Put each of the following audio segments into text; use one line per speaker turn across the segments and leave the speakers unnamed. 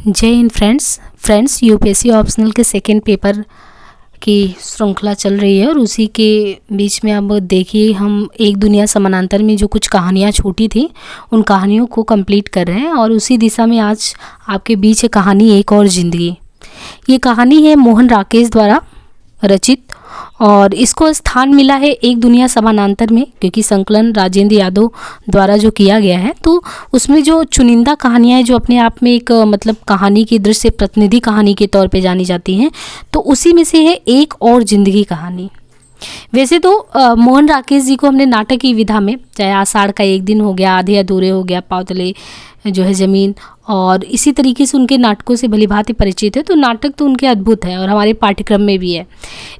जय Hind friends UPSC optional के second paper की श्रृंखला चल रही है और उसी के बीच में अब देखिए हम एक दुनिया समानांतर में जो कुछ कहानियाँ छूटी थी उन कहानियों को कंप्लीट कर रहे हैं। और उसी दिशा में आज आपके बीच है कहानी एक और ज़िंदगी। ये कहानी है मोहन राकेश द्वारा रचित और इसको स्थान मिला है एक दुनिया समानांतर में, क्योंकि संकलन राजेंद्र यादव द्वारा जो किया गया है तो उसमें जो चुनिंदा कहानियाँ हैं जो अपने आप में एक मतलब कहानी की दृश्य प्रतिनिधि कहानी के तौर पे जानी जाती हैं, तो उसी में से है एक और ज़िंदगी कहानी। वैसे तो मोहन राकेश जी को हमने नाटक की विधा में, चाहे आषाढ़ का एक दिन हो गया, आधे अधूरे हो गया, पावतले जो है ज़मीन, और इसी तरीके से उनके नाटकों से भली भांति परिचित है। तो नाटक तो उनके अद्भुत है और हमारे पाठ्यक्रम में भी है।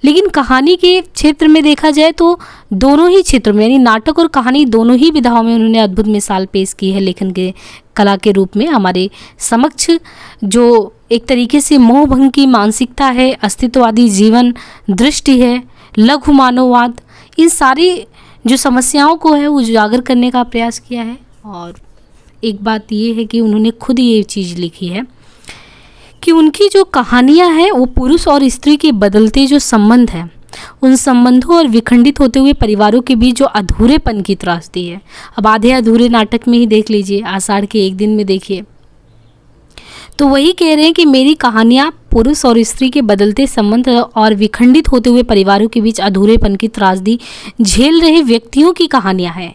लेकिन कहानी के क्षेत्र में देखा जाए तो दोनों ही क्षेत्रों में यानी नाटक और कहानी दोनों ही विधाओं में उन्होंने अद्भुत मिसाल पेश की है लेखन के कला के रूप में हमारे समक्ष। जो एक तरीके से मोहभंग की मानसिकता है, अस्तित्ववादी जीवन दृष्टि है, लघु मानववाद, इन सारी जो समस्याओं को है उजागर करने का प्रयास किया है। और एक बात ये है कि उन्होंने खुद ये चीज़ लिखी है कि उनकी जो कहानियाँ हैं वो पुरुष और स्त्री के बदलते जो संबंध हैं उन संबंधों और विखंडित होते हुए परिवारों के बीच जो अधूरेपन की त्रासदी है। अब आधे अधूरे नाटक में ही देख लीजिए, आषाढ़ के एक दिन में देखिए, तो वही कह रहे हैं कि मेरी कहानियाँ पुरुष और स्त्री के बदलते संबंध और विखंडित होते हुए परिवारों के बीच अधूरेपन की त्रासदी झेल रहे व्यक्तियों की कहानियाँ हैं।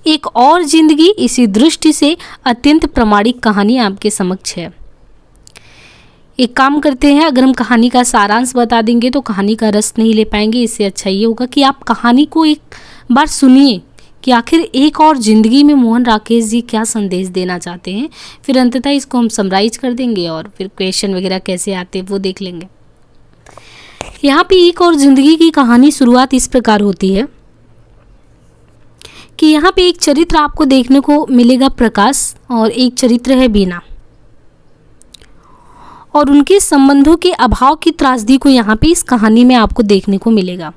एक और जिंदगी इसी दृष्टि से अत्यंत प्रामाणिक कहानी आपके समक्ष है। एक काम करते हैं, अगर हम कहानी का सारांश बता देंगे तो कहानी का रस नहीं ले पाएंगे। इससे अच्छा ये होगा कि आप कहानी को एक बार सुनिए कि आखिर एक और ज़िंदगी में मोहन राकेश जी क्या संदेश देना चाहते हैं। फिर अंततः इसको हम समराइज कर देंगे और फिर क्वेश्चन वगैरह कैसे आते हैं वो देख लेंगे। यहाँ पे एक और ज़िंदगी की कहानी शुरुआत इस प्रकार होती है कि यहाँ पे एक चरित्र आपको देखने को मिलेगा, प्रकाश, और एक चरित्र है बीना, और उनके संबंधों के अभाव की त्रासदी को यहाँ पे इस कहानी में आपको देखने को मिलेगा।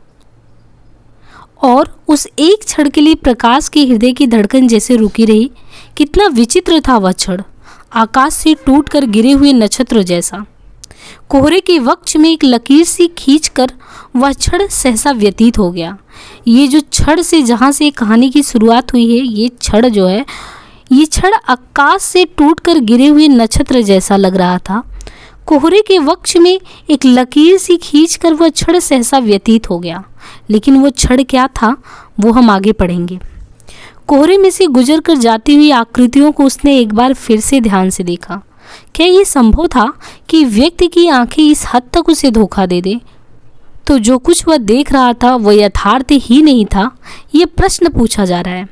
और उस एक क्षण के लिए प्रकाश के हृदय की धड़कन जैसे रुकी रही। कितना विचित्र था वह क्षण, आकाश से टूटकर गिरे हुए नक्षत्र जैसा। कोहरे के वक्ष में एक लकीर सी खींचकर वह क्षण सहसा व्यतीत हो गया। ये जो क्षण से जहाँ से कहानी की शुरुआत हुई है, ये क्षण जो है, ये क्षण आकाश से टूटकर गिरे हुए नक्षत्र जैसा लग रहा था। कोहरे के वक्ष में एक लकीर सी खींचकर वह क्षण सहसा व्यतीत हो गया। लेकिन वो क्षण क्या था वो हम आगे पढ़ेंगे। कोहरे में से गुजर कर जाती हुई आकृतियों को उसने एक बार फिर से ध्यान से देखा। क्या ये संभव था कि व्यक्ति की आंखें इस हद तक उसे धोखा दे दे? तो जो कुछ वह देख रहा था वह यथार्थ ही नहीं था, ये प्रश्न पूछा जा रहा है।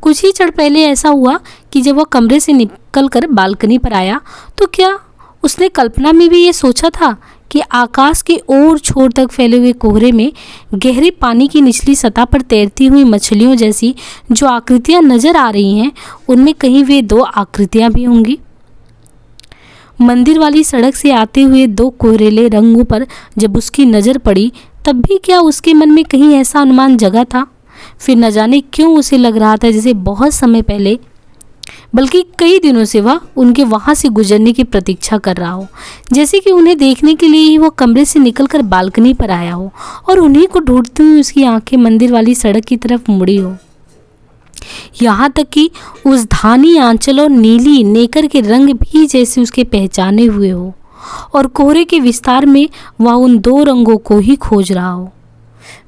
कुछ ही क्षण पहले ऐसा हुआ कि जब वह कमरे से निकलकर बालकनी पर आया तो क्या उसने कल्पना में भी ये सोचा था कि आकाश के ओर छोर तक फैले हुए कोहरे में गहरे पानी की निचली सतह पर तैरती हुई मछलियों जैसी जो आकृतियां नजर आ रही हैं उनमें कहीं वे दो आकृतियां भी होंगी? मंदिर वाली सड़क से आते हुए दो कोहरेले रंगों पर जब उसकी नज़र पड़ी तब भी क्या उसके मन में कहीं ऐसा अनुमान जगा था? फिर न जाने क्यों उसे लग रहा था जैसे बहुत समय पहले, बल्कि कई दिनों से वह उनके वहाँ से गुजरने की प्रतीक्षा कर रहा हो, जैसे कि उन्हें देखने के लिए ही वो कमरे से निकलकर बालकनी पर आया हो और उन्हीं को ढूंढती हुई उसकी आंखें मंदिर वाली सड़क की तरफ मुड़ी हो। यहाँ तक कि उस धानी आंचल और नीली नेकर के रंग भी जैसे उसके पहचाने हुए हो और कोहरे के विस्तार में वह उन दो रंगों को ही खोज रहा हो।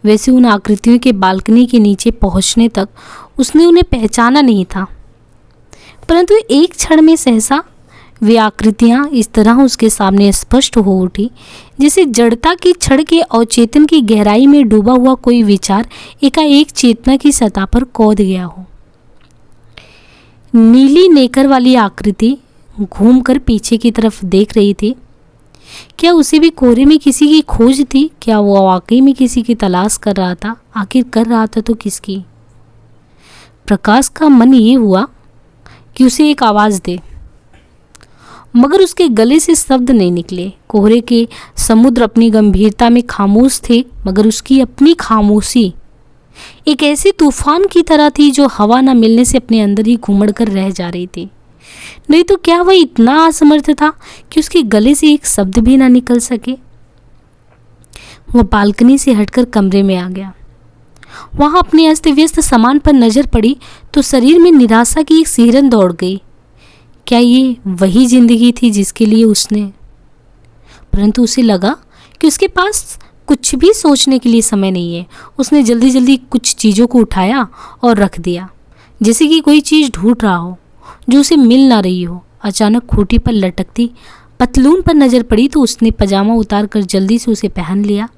वैसे उन आकृतियों के बालकनी के नीचे पहुँचने तक उसने उन्हें पहचाना नहीं था, परंतु एक क्षण में सहसा वे आकृतियाँ इस तरह उसके सामने स्पष्ट हो उठी जैसे जड़ता की क्षण के अवचेतन की गहराई में डूबा हुआ कोई विचार एकाएक चेतना की सतह पर कूद गया हो। नीली नेकर वाली आकृति घूमकर पीछे की तरफ देख रही थी। क्या उसे भी कोहरे में किसी की खोज थी? क्या वो वाकई में किसी की तलाश कर रहा था? आखिर कर रहा था तो किसकी? प्रकाश का मन ये हुआ कि उसे एक आवाज़ दे, मगर उसके गले से शब्द नहीं निकले। कोहरे के समुद्र अपनी गंभीरता में खामोश थे, मगर उसकी अपनी खामोशी एक ऐसे तूफान की तरह थी जो हवा न मिलने से अपने अंदर ही घुमड़ कर रह जा रही थी। नहीं तो क्या वह इतना असमर्थ था कि उसके गले से एक शब्द भी ना निकल सके। वह बालकनी से हटकर कमरे में आ गया। वहां अपने अस्त व्यस्त सामान पर नजर पड़ी तो शरीर में निराशा की एक सिहरन दौड़ गई। क्या ये वही जिंदगी थी जिसके लिए उसने, परंतु उसे लगा कि उसके पास कुछ भी सोचने के लिए समय नहीं है। उसने जल्दी जल्दी कुछ चीज़ों को उठाया और रख दिया, जैसे कि कोई चीज़ ढूंढ रहा हो जो उसे मिल ना रही हो। अचानक खूंटी पर लटकती पतलून पर नज़र पड़ी तो उसने पजामा उतार कर जल्दी से उसे पहन लिया।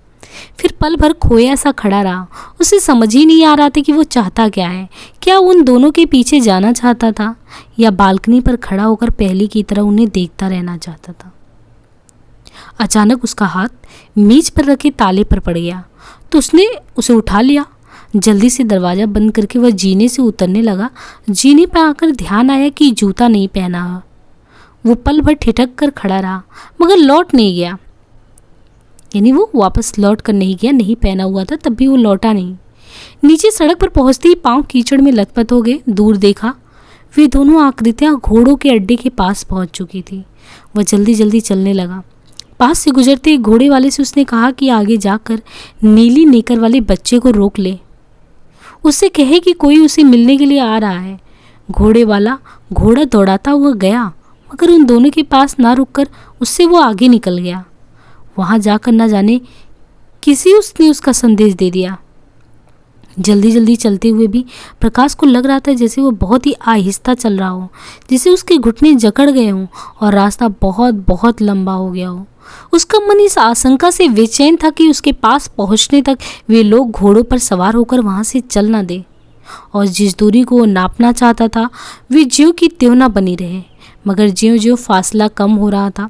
फिर पल भर खोया सा खड़ा रहा। उसे समझ ही नहीं आ रहा था कि वो चाहता क्या है। क्या उन दोनों के पीछे जाना चाहता था या बालकनी पर खड़ा होकर पहले की तरह उन्हें देखता रहना चाहता था। अचानक उसका हाथ मेज पर रखे ताले पर पड़ गया तो उसने उसे उठा लिया। जल्दी से दरवाज़ा बंद करके वह जीने से उतरने लगा। जीने पर आकर ध्यान आया कि जूता नहीं पहना है। वो पल भर ठिठक कर खड़ा रहा मगर लौट नहीं गया, यानी वो वापस लौट कर नहीं गया। नहीं पहना हुआ था तब भी वो लौटा नहीं। नीचे सड़क पर पहुंचते ही पांव कीचड़ में लथपथ हो गए। दूर देखा वे दोनों आकृतियां घोड़ों के अड्डे के पास पहुंच चुकी थी। वह जल्दी जल्दी चलने लगा। पास से गुजरते एक घोड़े वाले से उसने कहा कि आगे जाकर नीली नेकर वाले बच्चे को रोक ले, उससे कहे कि कोई उसे मिलने के लिए आ रहा है। घोड़े वाला घोड़ा दौड़ाता हुआ गया मगर उन दोनों के पास ना रुककर उससे वो आगे निकल गया। वहाँ जाकर न जाने किसी उसने उसका संदेश दे दिया। जल्दी जल्दी चलते हुए भी प्रकाश को लग रहा था जैसे वो बहुत ही आहिस्ता चल रहा हो, जैसे उसके घुटने जकड़ गए हों और रास्ता बहुत बहुत लंबा हो गया हो। उसका मन इस आशंका से बेचैन था कि उसके पास पहुंचने तक वे लोग घोड़ों पर सवार होकर वहां से चल ना दे, और जिस दूरी को वो नापना चाहता था वे ज्यों की त्यों ना बनी रहे। मगर ज्यों ज्यों फासला कम हो रहा था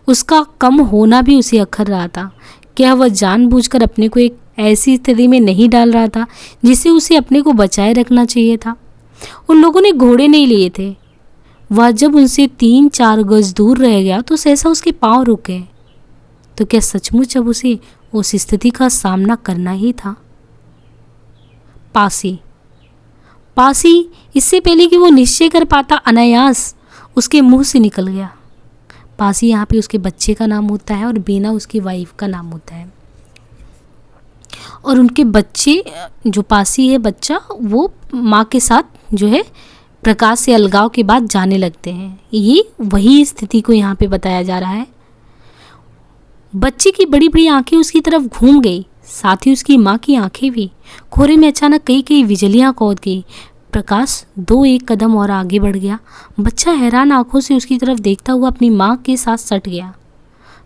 उसका कम होना भी उसे अखर रहा था। क्या वह जानबूझकर अपने को एक ऐसी स्थिति में नहीं डाल रहा था जिससे उसे अपने को बचाए रखना चाहिए था? उन लोगों ने घोड़े नहीं लिए थे। वह जब उनसे 3-4 गज दूर रह गया तो सहसा उसके पांव रुक गए। तो क्या सचमुच अब उसे उस स्थिति का सामना करना ही था? पासी पासी इससे पहले कि वो निश्चय कर पाता अनायास उसके मुंह से निकल गया। पासी यहाँ पे उसके बच्चे का नाम होता है और बीना उसकी वाइफ का नाम होता है। और उनके बच्चे, जो पासी है बच्चा, वो माँ के साथ जो है प्रकाश से अलगाव के बाद जाने लगते हैं। ये वही स्थिति को यहाँ पे बताया जा रहा है। बच्चे की बड़ी बड़ी आंखें उसकी तरफ घूम गई, साथ ही उसकी माँ की आंखें भी। कोहरे में अचानक कई कई बिजलियाँ कौद गई। प्रकाश 2-1 कदम और आगे बढ़ गया। बच्चा हैरान आंखों से उसकी तरफ देखता हुआ अपनी माँ के साथ सट गया।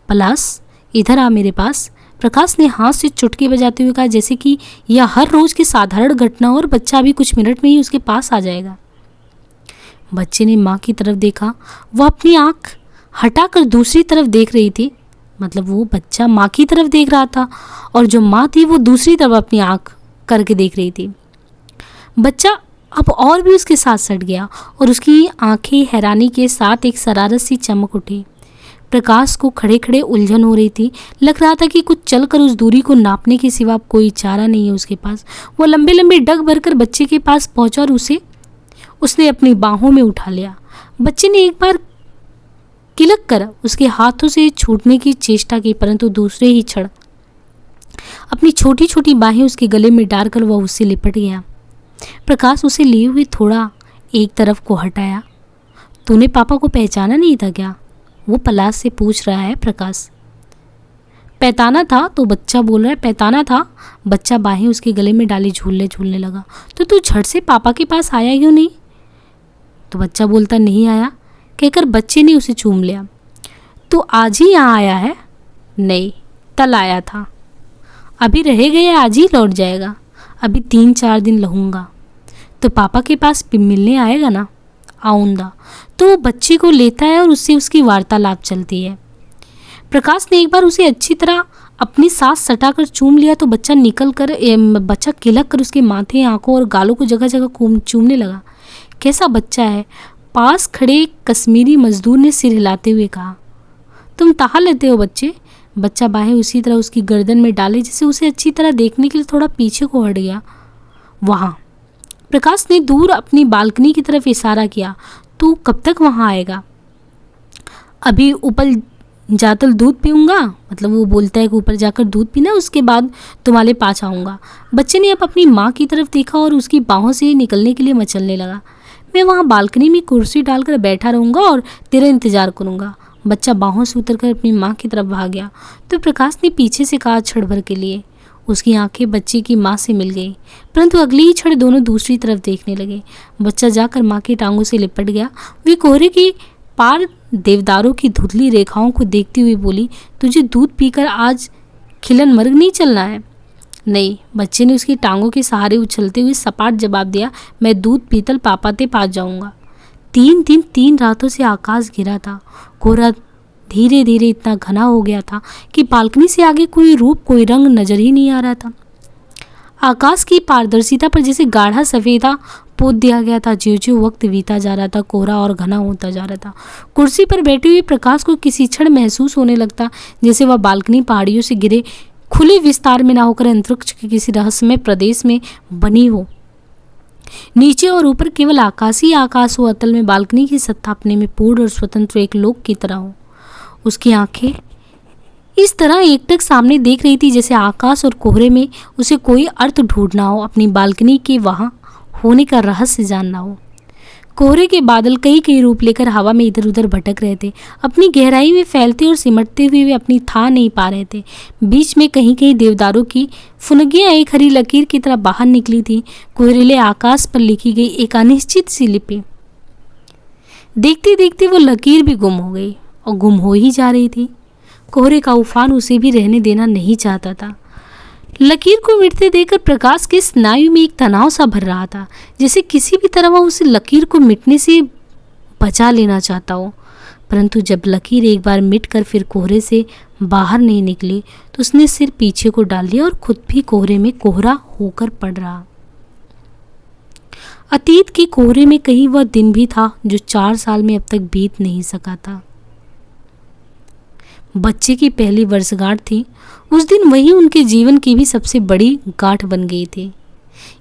पलाश, इधर आ मेरे पास, प्रकाश ने हाथ से चुटकी बजाते हुए कहा, जैसे कि यह हर रोज की साधारण घटना हो और बच्चा अभी कुछ मिनट में ही उसके पास आ जाएगा। बच्चे ने माँ की तरफ देखा। वह अपनी आँख हटाकर दूसरी तरफ देख रही थी। मतलब वो बच्चा माँ की तरफ देख रहा था और जो माँ थी वो दूसरी तरफ अपनी आँख करके देख रही थी। बच्चा अब और भी उसके साथ सट गया और उसकी आंखें हैरानी के साथ एक शरारत सी चमक उठी। प्रकाश को खड़े खड़े उलझन हो रही थी। लग रहा था कि कुछ चलकर उस दूरी को नापने के सिवा कोई चारा नहीं है उसके पास। वो लंबे लंबे डग भरकर बच्चे के पास पहुंचा और उसने अपनी बाहों में उठा लिया। बच्चे ने एक बार किलक कर उसके हाथों से छूटने की चेष्टा की, परंतु दूसरे ही क्षण अपनी छोटी छोटी बाहें उसके गले में डालकर वह उससे लिपट गया। प्रकाश उसे लिए हुए थोड़ा एक तरफ को हटाया। तूने पापा को पहचाना नहीं था क्या? वो पलाश से पूछ रहा है प्रकाश। पहचाना था तो बच्चा बोल रहा है, पहचाना था। बच्चा बाहें उसके गले में डाली झूलने लगा। तो तू झट से पापा के पास आया क्यों नहीं? तो बच्चा बोलता, नहीं आया, कहकर बच्चे ने उसे चूम लिया। तू आज ही यहाँ आया है? नहीं, कल आया था। अभी रह गया, आज ही लौट जाएगा। अभी 3-4 दिन रहूँगा। तो पापा के पास मिलने आएगा ना? आऊँगा। तो वो बच्चे को लेता है और उससे उसकी वार्तालाप चलती है। प्रकाश ने एक बार उसे अच्छी तरह अपनी साथ सटाकर चूम लिया तो बच्चा किलक कर उसके माथे, आंखों और गालों को जगह जगह चूमने लगा। कैसा बच्चा है? पास खड़े कश्मीरी मजदूर ने सिर हिलाते हुए कहा। तुम ताहा लेते हो बच्चे? बच्चा बाहें उसी तरह उसकी गर्दन में डाले जिसे उसे अच्छी तरह देखने के लिए थोड़ा पीछे को हट गया। वहाँ प्रकाश ने दूर अपनी बालकनी की तरफ इशारा किया तू कब तक वहाँ आएगा? अभी ऊपर जाकर दूध पीऊँगा, मतलब वो बोलता है कि ऊपर जाकर दूध पीना, उसके बाद तुम्हारे पास आऊँगा। बच्चे ने अब अपनी माँ की तरफ देखा और उसकी बाहों से निकलने के लिए मचलने लगा। मैं वहाँ बालकनी में कुर्सी डालकर बैठा रहूँगा और तेरा इंतज़ार करूँगा। बच्चा बाहों से उतरकर अपनी माँ की तरफ भाग गया तो प्रकाश ने पीछे से कहा क्षण भर के लिए। उसकी आंखें बच्चे की माँ से मिल गई, परंतु अगली ही क्षण दोनों दूसरी तरफ देखने लगे। बच्चा जाकर माँ की टांगों से लिपट गया। वे कोहरे की पार देवदारों की धुंधली रेखाओं को देखती हुई बोली, तुझे दूध पीकर आज खिलन मर्ग नहीं चलना है? नहीं, बच्चे ने उसकी टांगों के सहारे उछलते हुए सपाट जवाब दिया, मैं दूध पीतल पापा के पास जाऊंगा। 3 दिन 3 रातों से आकाश घिरा था। कोहरा धीरे धीरे इतना घना हो गया था कि बालकनी से आगे कोई रूप, कोई रंग नजर ही नहीं आ रहा था। आकाश की पारदर्शिता पर जैसे गाढ़ा सफेदा पोत दिया गया था। ज्यों ज्यों वक्त बीता जा रहा था, कोहरा और घना होता जा रहा था। कुर्सी पर बैठे हुए प्रकाश को किसी क्षण महसूस होने लगता जैसे वह बालकनी पहाड़ियों से घिरे खुले विस्तार में ना होकर अंतरिक्ष के किसी रहस्यमय प्रदेश में बनी हो। नीचे और ऊपर केवल आकाश ही आकाश हो। अतल में बालकनी की सत्ता अपने में पूर्ण और स्वतंत्र एक लोक की तरह हो। उसकी आंखें इस तरह एकटक सामने देख रही थी जैसे आकाश और कोहरे में उसे कोई अर्थ ढूंढना हो, अपनी बालकनी के वहाँ होने का रहस्य जानना हो। कोहरे के बादल कई कई रूप लेकर हवा में इधर उधर भटक रहे थे। अपनी गहराई में फैलते और सिमटते हुए वे अपनी था नहीं पा रहे थे। बीच में कहीं कहीं देवदारों की फुनगियाँ एक हरी लकीर की तरह बाहर निकली थी, कोहरेले आकाश पर लिखी गई एक अनिश्चित सी लिपि। देखते देखते वो लकीर भी गुम हो गई और गुम हो ही जा रही थी। कोहरे का उफान उसे भी रहने देना नहीं चाहता था। लकीर को मिटते देखकर प्रकाश के स्नायु में एक तनाव सा भर रहा था, जैसे किसी भी तरह वह उस लकीर को मिटने से बचा लेना चाहता हो। परंतु जब लकीर एक बार मिटकर फिर कोहरे से बाहर नहीं निकली तो उसने सिर पीछे को डाल लिया और खुद भी कोहरे में कोहरा होकर पड़ रहा। अतीत के कोहरे में कहीं वह दिन भी था जो 4 साल में अब तक बीत नहीं सका था। बच्चे की पहली वर्षगांठ थी। उस दिन वही उनके जीवन की भी सबसे बड़ी गांठ बन गई थी।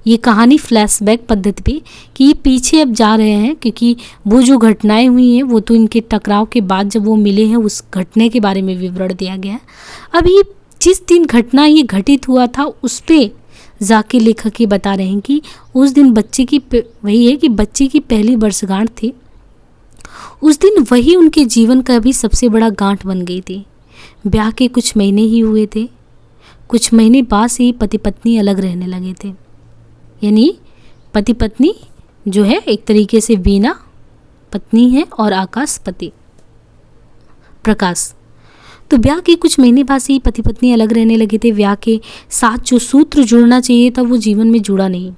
ये कहानी फ्लैशबैक पद्धति पे कि ये पीछे अब जा रहे हैं, क्योंकि वो जो घटनाएं हुई हैं वो तो इनके टकराव के बाद जब वो मिले हैं उस घटने के बारे में विवरण दिया गया है। अब ये जिस दिन घटना ये घटित हुआ था उस पर जाके लेखक ये बता रहे हैं कि उस दिन बच्चे की वही है कि बच्चे की पहली वर्षगांठ थी। उस दिन वही उनके जीवन का भी सबसे बड़ा गांठ बन गई थी। ब्याह के कुछ महीने ही हुए थे। कुछ महीने बाद से ही पति पत्नी अलग रहने लगे थे। यानी पति पत्नी जो है एक तरीके से बीना पत्नी है और आकाश पति प्रकाश। तो ब्याह के कुछ महीने बाद से ही पति पत्नी अलग रहने लगे थे। ब्याह के साथ जो सूत्र जुड़ना चाहिए था वो जीवन में जुड़ा नहीं।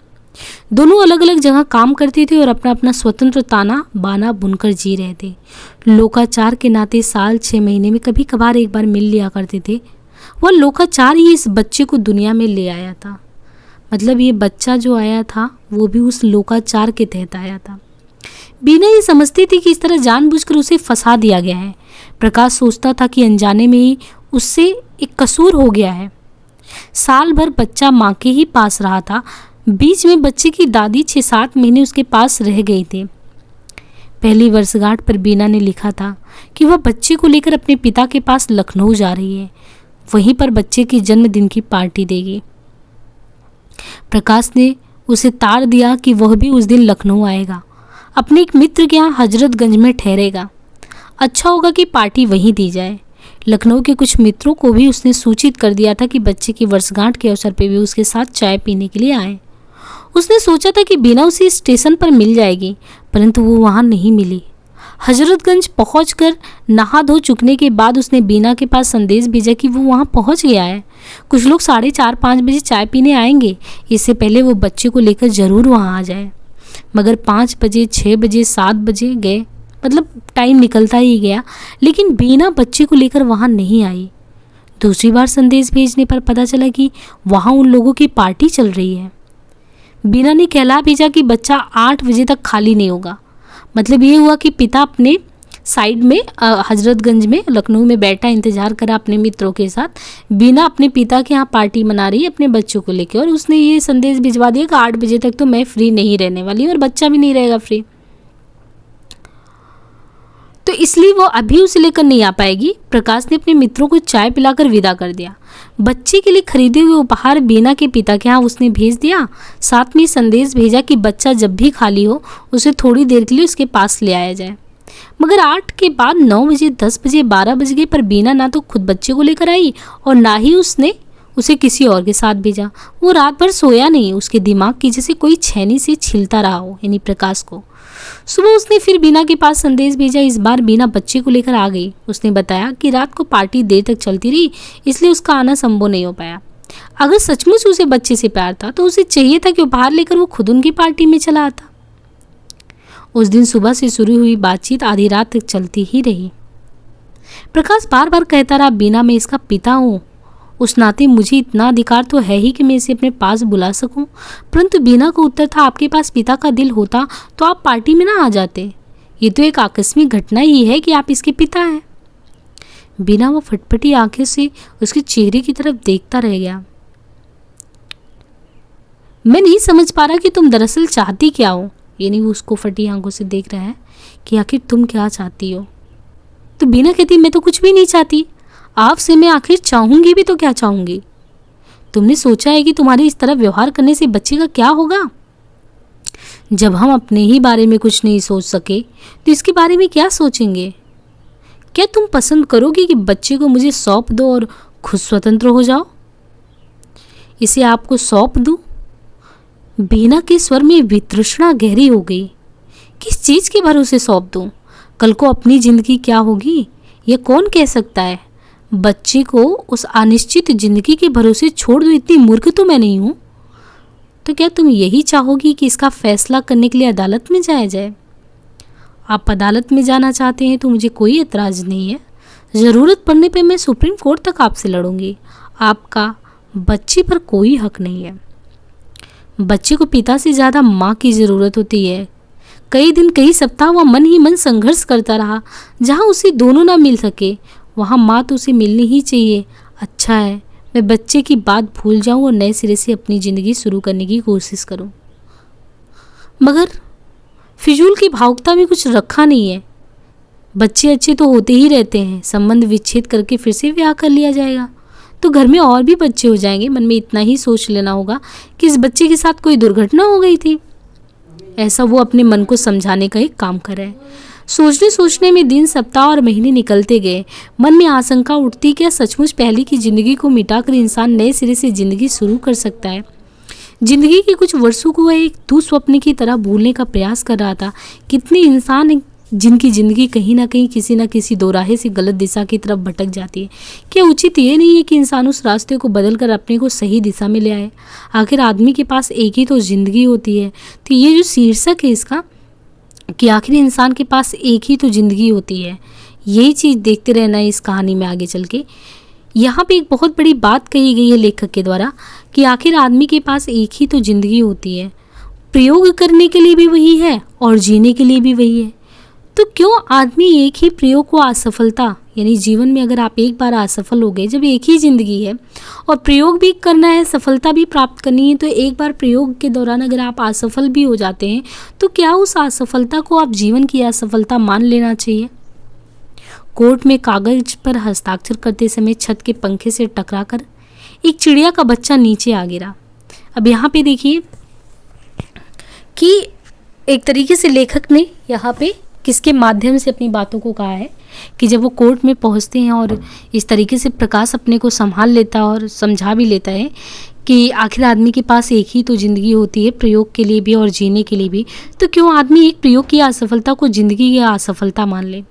दोनों अलग अलग जगह काम करते थे और अपना अपना स्वतंत्र ताना बाना बुनकर जी रहे थे। लोकाचार के नाते साल 6 महीने में कभी कभार एक बार मिल लिया करते थे। वह लोकाचार ही इस बच्चे को दुनिया में ले आया था। मतलब ये बच्चा जो आया था वो भी उस लोकाचार के तहत आया था। बीना ये समझती थी कि इस तरह जानबूझकर उसे फंसा दिया गया है। प्रकाश सोचता था कि अनजाने में ही उससे एक कसूर हो गया है। साल भर बच्चा माँ के ही पास रहा था। बीच में बच्चे की दादी 6-7 महीने उसके पास रह गई थी। पहली वर्षगांठ पर बीना ने लिखा था कि वह बच्चे को लेकर अपने पिता के पास लखनऊ जा रही है, वहीं पर बच्चे के जन्मदिन की पार्टी देगी। प्रकाश ने उसे तार दिया कि वह भी उस दिन लखनऊ आएगा, अपने एक मित्र के यहाँ हजरतगंज में ठहरेगा। अच्छा होगा कि पार्टी वहीं दी जाए। लखनऊ के कुछ मित्रों को भी उसने सूचित कर दिया था कि बच्चे की वर्षगांठ के अवसर पर भी उसके साथ चाय पीने के लिए आए। उसने सोचा था कि बीना उसे स्टेशन पर मिल जाएगी, परंतु वो वहाँ नहीं मिली। हजरतगंज पहुंचकर नहा धो चुकने के बाद उसने बीना के पास संदेश भेजा कि वो वहाँ पहुँच गया है। कुछ लोग 4:30-5 बजे चाय पीने आएंगे, इससे पहले वो बच्चे को लेकर ज़रूर वहाँ आ जाए। मगर 5 बजे, 6 बजे, 7 बजे गए, मतलब टाइम निकलता ही गया, लेकिन बीना बच्चे को लेकर वहाँ नहीं आई। दूसरी बार संदेश भेजने पर पता चला कि वहाँ उन लोगों की पार्टी चल रही है। बीना ने कहला भेजा कि बच्चा 8 बजे तक खाली नहीं होगा। मतलब ये हुआ कि पिता अपने साइड में हजरतगंज में लखनऊ में बैठा इंतज़ार करा अपने मित्रों के साथ। बीना अपने पिता के यहाँ पार्टी मना रही है अपने बच्चों को लेकर, और उसने ये संदेश भिजवा दिया कि 8 बजे तक तो मैं फ्री नहीं रहने वाली और बच्चा भी नहीं रहेगा फ्री। तो इसलिए वो अभी उसे लेकर नहीं आ पाएगी। प्रकाश ने अपने मित्रों को चाय पिलाकर विदा कर दिया। बच्चे के लिए खरीदे हुए उपहार बीना के पिता के यहाँ उसने भेज दिया। साथ में संदेश भेजा कि बच्चा जब भी खाली हो उसे थोड़ी देर के लिए उसके पास ले आया जाए। मगर 8 के बाद 9 बजे, 10 बजे, 12 बज गए, पर बीना ना तो खुद बच्चे को लेकर आई और ना ही उसने उसे किसी और के साथ भेजा। वो रात भर सोया नहीं, उसके दिमाग की जैसे कोई छेनी से छिलता रहा हो, यानी प्रकाश को। सुबह उसने फिर बीना के पास संदेश भेजा। इस बार बीना बच्चे को लेकर आ गई। उसने बताया कि रात को पार्टी देर तक चलती रही, इसलिए उसका आना संभव नहीं हो पाया। अगर सचमुच उसे बच्चे से प्यार था तो उसे चाहिए था कि उपहार लेकर वो खुद उनकी पार्टी में चला आता। उस दिन सुबह से शुरू हुई बातचीत आधी रात तक चलती ही रही। प्रकाश बार बार कहता रहा, बीना मैं इसका पिता हूँ, उस नाते मुझे इतना अधिकार तो है ही कि मैं इसे अपने पास बुला सकूं। परंतु बीना का उत्तर था, आपके पास पिता का दिल होता तो आप पार्टी में ना आ जाते। ये तो एक आकस्मिक घटना ही है कि आप इसके पिता हैं। बीना वो फटफटी आंखें से उसके चेहरे की तरफ देखता रह गया। मैं नहीं समझ पा रहा कि तुम दरअसल चाहती क्या हो। यानी वो उसको फटी आंखों से देख रहा है कि आखिर तुम क्या चाहती हो। तो बीना कहती, मैं तो कुछ भी नहीं चाहती। आपसे मैं आखिर चाहूंगी भी तो क्या चाहूंगी? तुमने सोचा है कि तुम्हारे इस तरह व्यवहार करने से बच्चे का क्या होगा? जब हम अपने ही बारे में कुछ नहीं सोच सके तो इसके बारे में क्या सोचेंगे? क्या तुम पसंद करोगे कि बच्चे को मुझे सौंप दो और खुद स्वतंत्र हो जाओ? इसे आपको सौंप दूं? बीना के स्वर में वितृष्णा गहरी हो गई। किस चीज के भरोसे सौंप दूं? कल को अपनी जिंदगी क्या होगी ये कौन कह सकता है? बच्चे को उस अनिश्चित जिंदगी के भरोसे छोड़ दो, इतनी मूर्ख तो मैं नहीं हूँ। तो क्या तुम यही चाहोगी कि इसका फैसला करने के लिए अदालत में जाया जाए? आप अदालत में जाना चाहते हैं तो मुझे कोई एतराज़ नहीं है। ज़रूरत पड़ने पे मैं सुप्रीम कोर्ट तक आपसे लड़ूंगी। आपका बच्चे पर कोई हक नहीं है। बच्चे को पिता से ज़्यादा माँ की ज़रूरत होती है। कई दिन, कई सप्ताह वह मन ही मन संघर्ष करता रहा। जहाँ उसे दोनों ना मिल सके वहाँ माँ तो उसे मिलनी ही चाहिए। अच्छा है, मैं बच्चे की बात भूल जाऊँ और नए सिरे से अपनी ज़िंदगी शुरू करने की कोशिश करूँ। मगर फिजूल की भावुकता में कुछ रखा नहीं है। बच्चे अच्छे तो होते ही रहते हैं। संबंध विच्छेद करके फिर से ब्याह कर लिया जाएगा तो घर में और भी बच्चे हो जाएंगे। मन में इतना ही सोच लेना होगा कि इस बच्चे के साथ कोई दुर्घटना हो गई थी। ऐसा वो अपने मन को समझाने का एक काम कर रहा है। सोचने सोचने में दिन, सप्ताह और महीने निकलते गए। मन में आशंका उठती, क्या सचमुच पहले की जिंदगी को मिटाकर इंसान नए सिरे से जिंदगी शुरू कर सकता है? जिंदगी के कुछ वर्षों को वह एक दुस्वप्न की तरह भूलने का प्रयास कर रहा था। कितने इंसान हैं जिनकी ज़िंदगी कहीं ना कहीं किसी न किसी दोराहे से गलत दिशा की तरफ भटक जाती है। क्या उचित ये नहीं है कि इंसान उस रास्ते को बदलकर अपने को सही दिशा में ले आए? आखिर आदमी के पास एक ही तो ज़िंदगी होती है। तो ये जो शीर्षक है इसका कि आखिर इंसान के पास एक ही तो ज़िंदगी होती है, यही चीज़ देखते रहना है इस कहानी में आगे चल के। यहाँ पे एक बहुत बड़ी बात कही गई है लेखक के द्वारा कि आखिर आदमी के पास एक ही तो ज़िंदगी होती है। प्रयोग करने के लिए भी वही है और जीने के लिए भी वही है। तो क्यों आदमी एक ही प्रयोग को असफलता, यानी जीवन में अगर आप एक बार असफल हो गए, जब एक ही ज़िंदगी है और प्रयोग भी करना है, सफलता भी प्राप्त करनी है, तो एक बार प्रयोग के दौरान अगर आप असफल भी हो जाते हैं तो क्या उस असफलता को आप जीवन की असफलता मान लेना चाहिए? कोर्ट में कागज पर हस्ताक्षर करते समय छत के पंखे से टकराकर एक चिड़िया का बच्चा नीचे आ गिरा। अब यहाँ पे देखिए कि एक तरीके से लेखक ने यहाँ पे किसके माध्यम से अपनी बातों को कहा है कि जब वो कोर्ट में पहुंचते हैं और इस तरीके से प्रकाश अपने को संभाल लेता है और समझा भी लेता है कि आखिर आदमी के पास एक ही तो ज़िंदगी होती है, प्रयोग के लिए भी और जीने के लिए भी। तो क्यों आदमी एक प्रयोग की असफलता को ज़िंदगी की असफलता मान ले?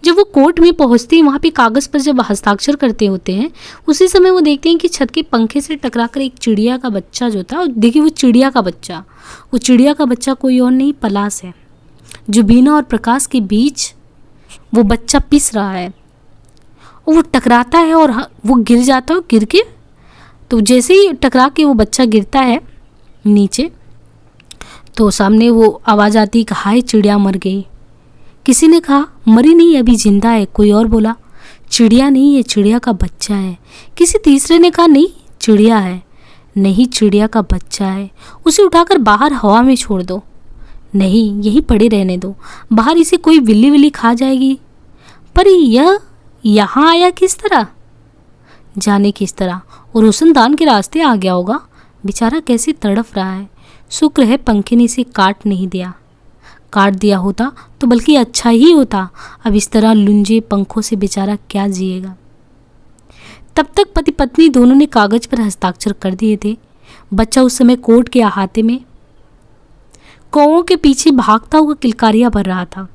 जब वो कोर्ट में पहुंचते हैं, वहाँ पे कागज़ पर जब हस्ताक्षर करते होते हैं, उसी समय वो देखते हैं कि छत के पंखे से टकराकर एक चिड़िया का बच्चा जो था, और देखिए वो चिड़िया का बच्चा कोई और नहीं, पलाश है, जो बीना और प्रकाश के बीच वो बच्चा पिस रहा है। और वो टकराता है और वो गिर जाता है। गिर के तो जैसे ही टकरा के वो बच्चा गिरता है नीचे, तो सामने वो आवाज़ आती है कि हाय चिड़िया मर गई। किसी ने कहा मरी नहीं, अभी जिंदा है। कोई और बोला चिड़िया नहीं, ये चिड़िया का बच्चा है। किसी तीसरे ने कहा नहीं चिड़िया है। नहीं, चिड़िया का बच्चा है, उसे उठाकर बाहर हवा में छोड़ दो। नहीं, यहीं पड़े रहने दो, बाहर इसे कोई बिल्ली विल्ली खा जाएगी पर यह यहाँ आया किस तरह? जाने किस तरह, और रोशनदान के रास्ते आ गया होगा। बेचारा कैसे तड़फ रहा है। शुक्र है पंखे ने इसे काट नहीं दिया। काट दिया होता तो बल्कि अच्छा ही होता। अब इस तरह लुंजे पंखों से बेचारा क्या जिएगा। तब तक पति पत्नी दोनों ने कागज पर हस्ताक्षर कर दिए थे। बच्चा उस समय कोर्ट के अहाते में कौओं के पीछे भागता हुआ किलकारियां भर रहा था।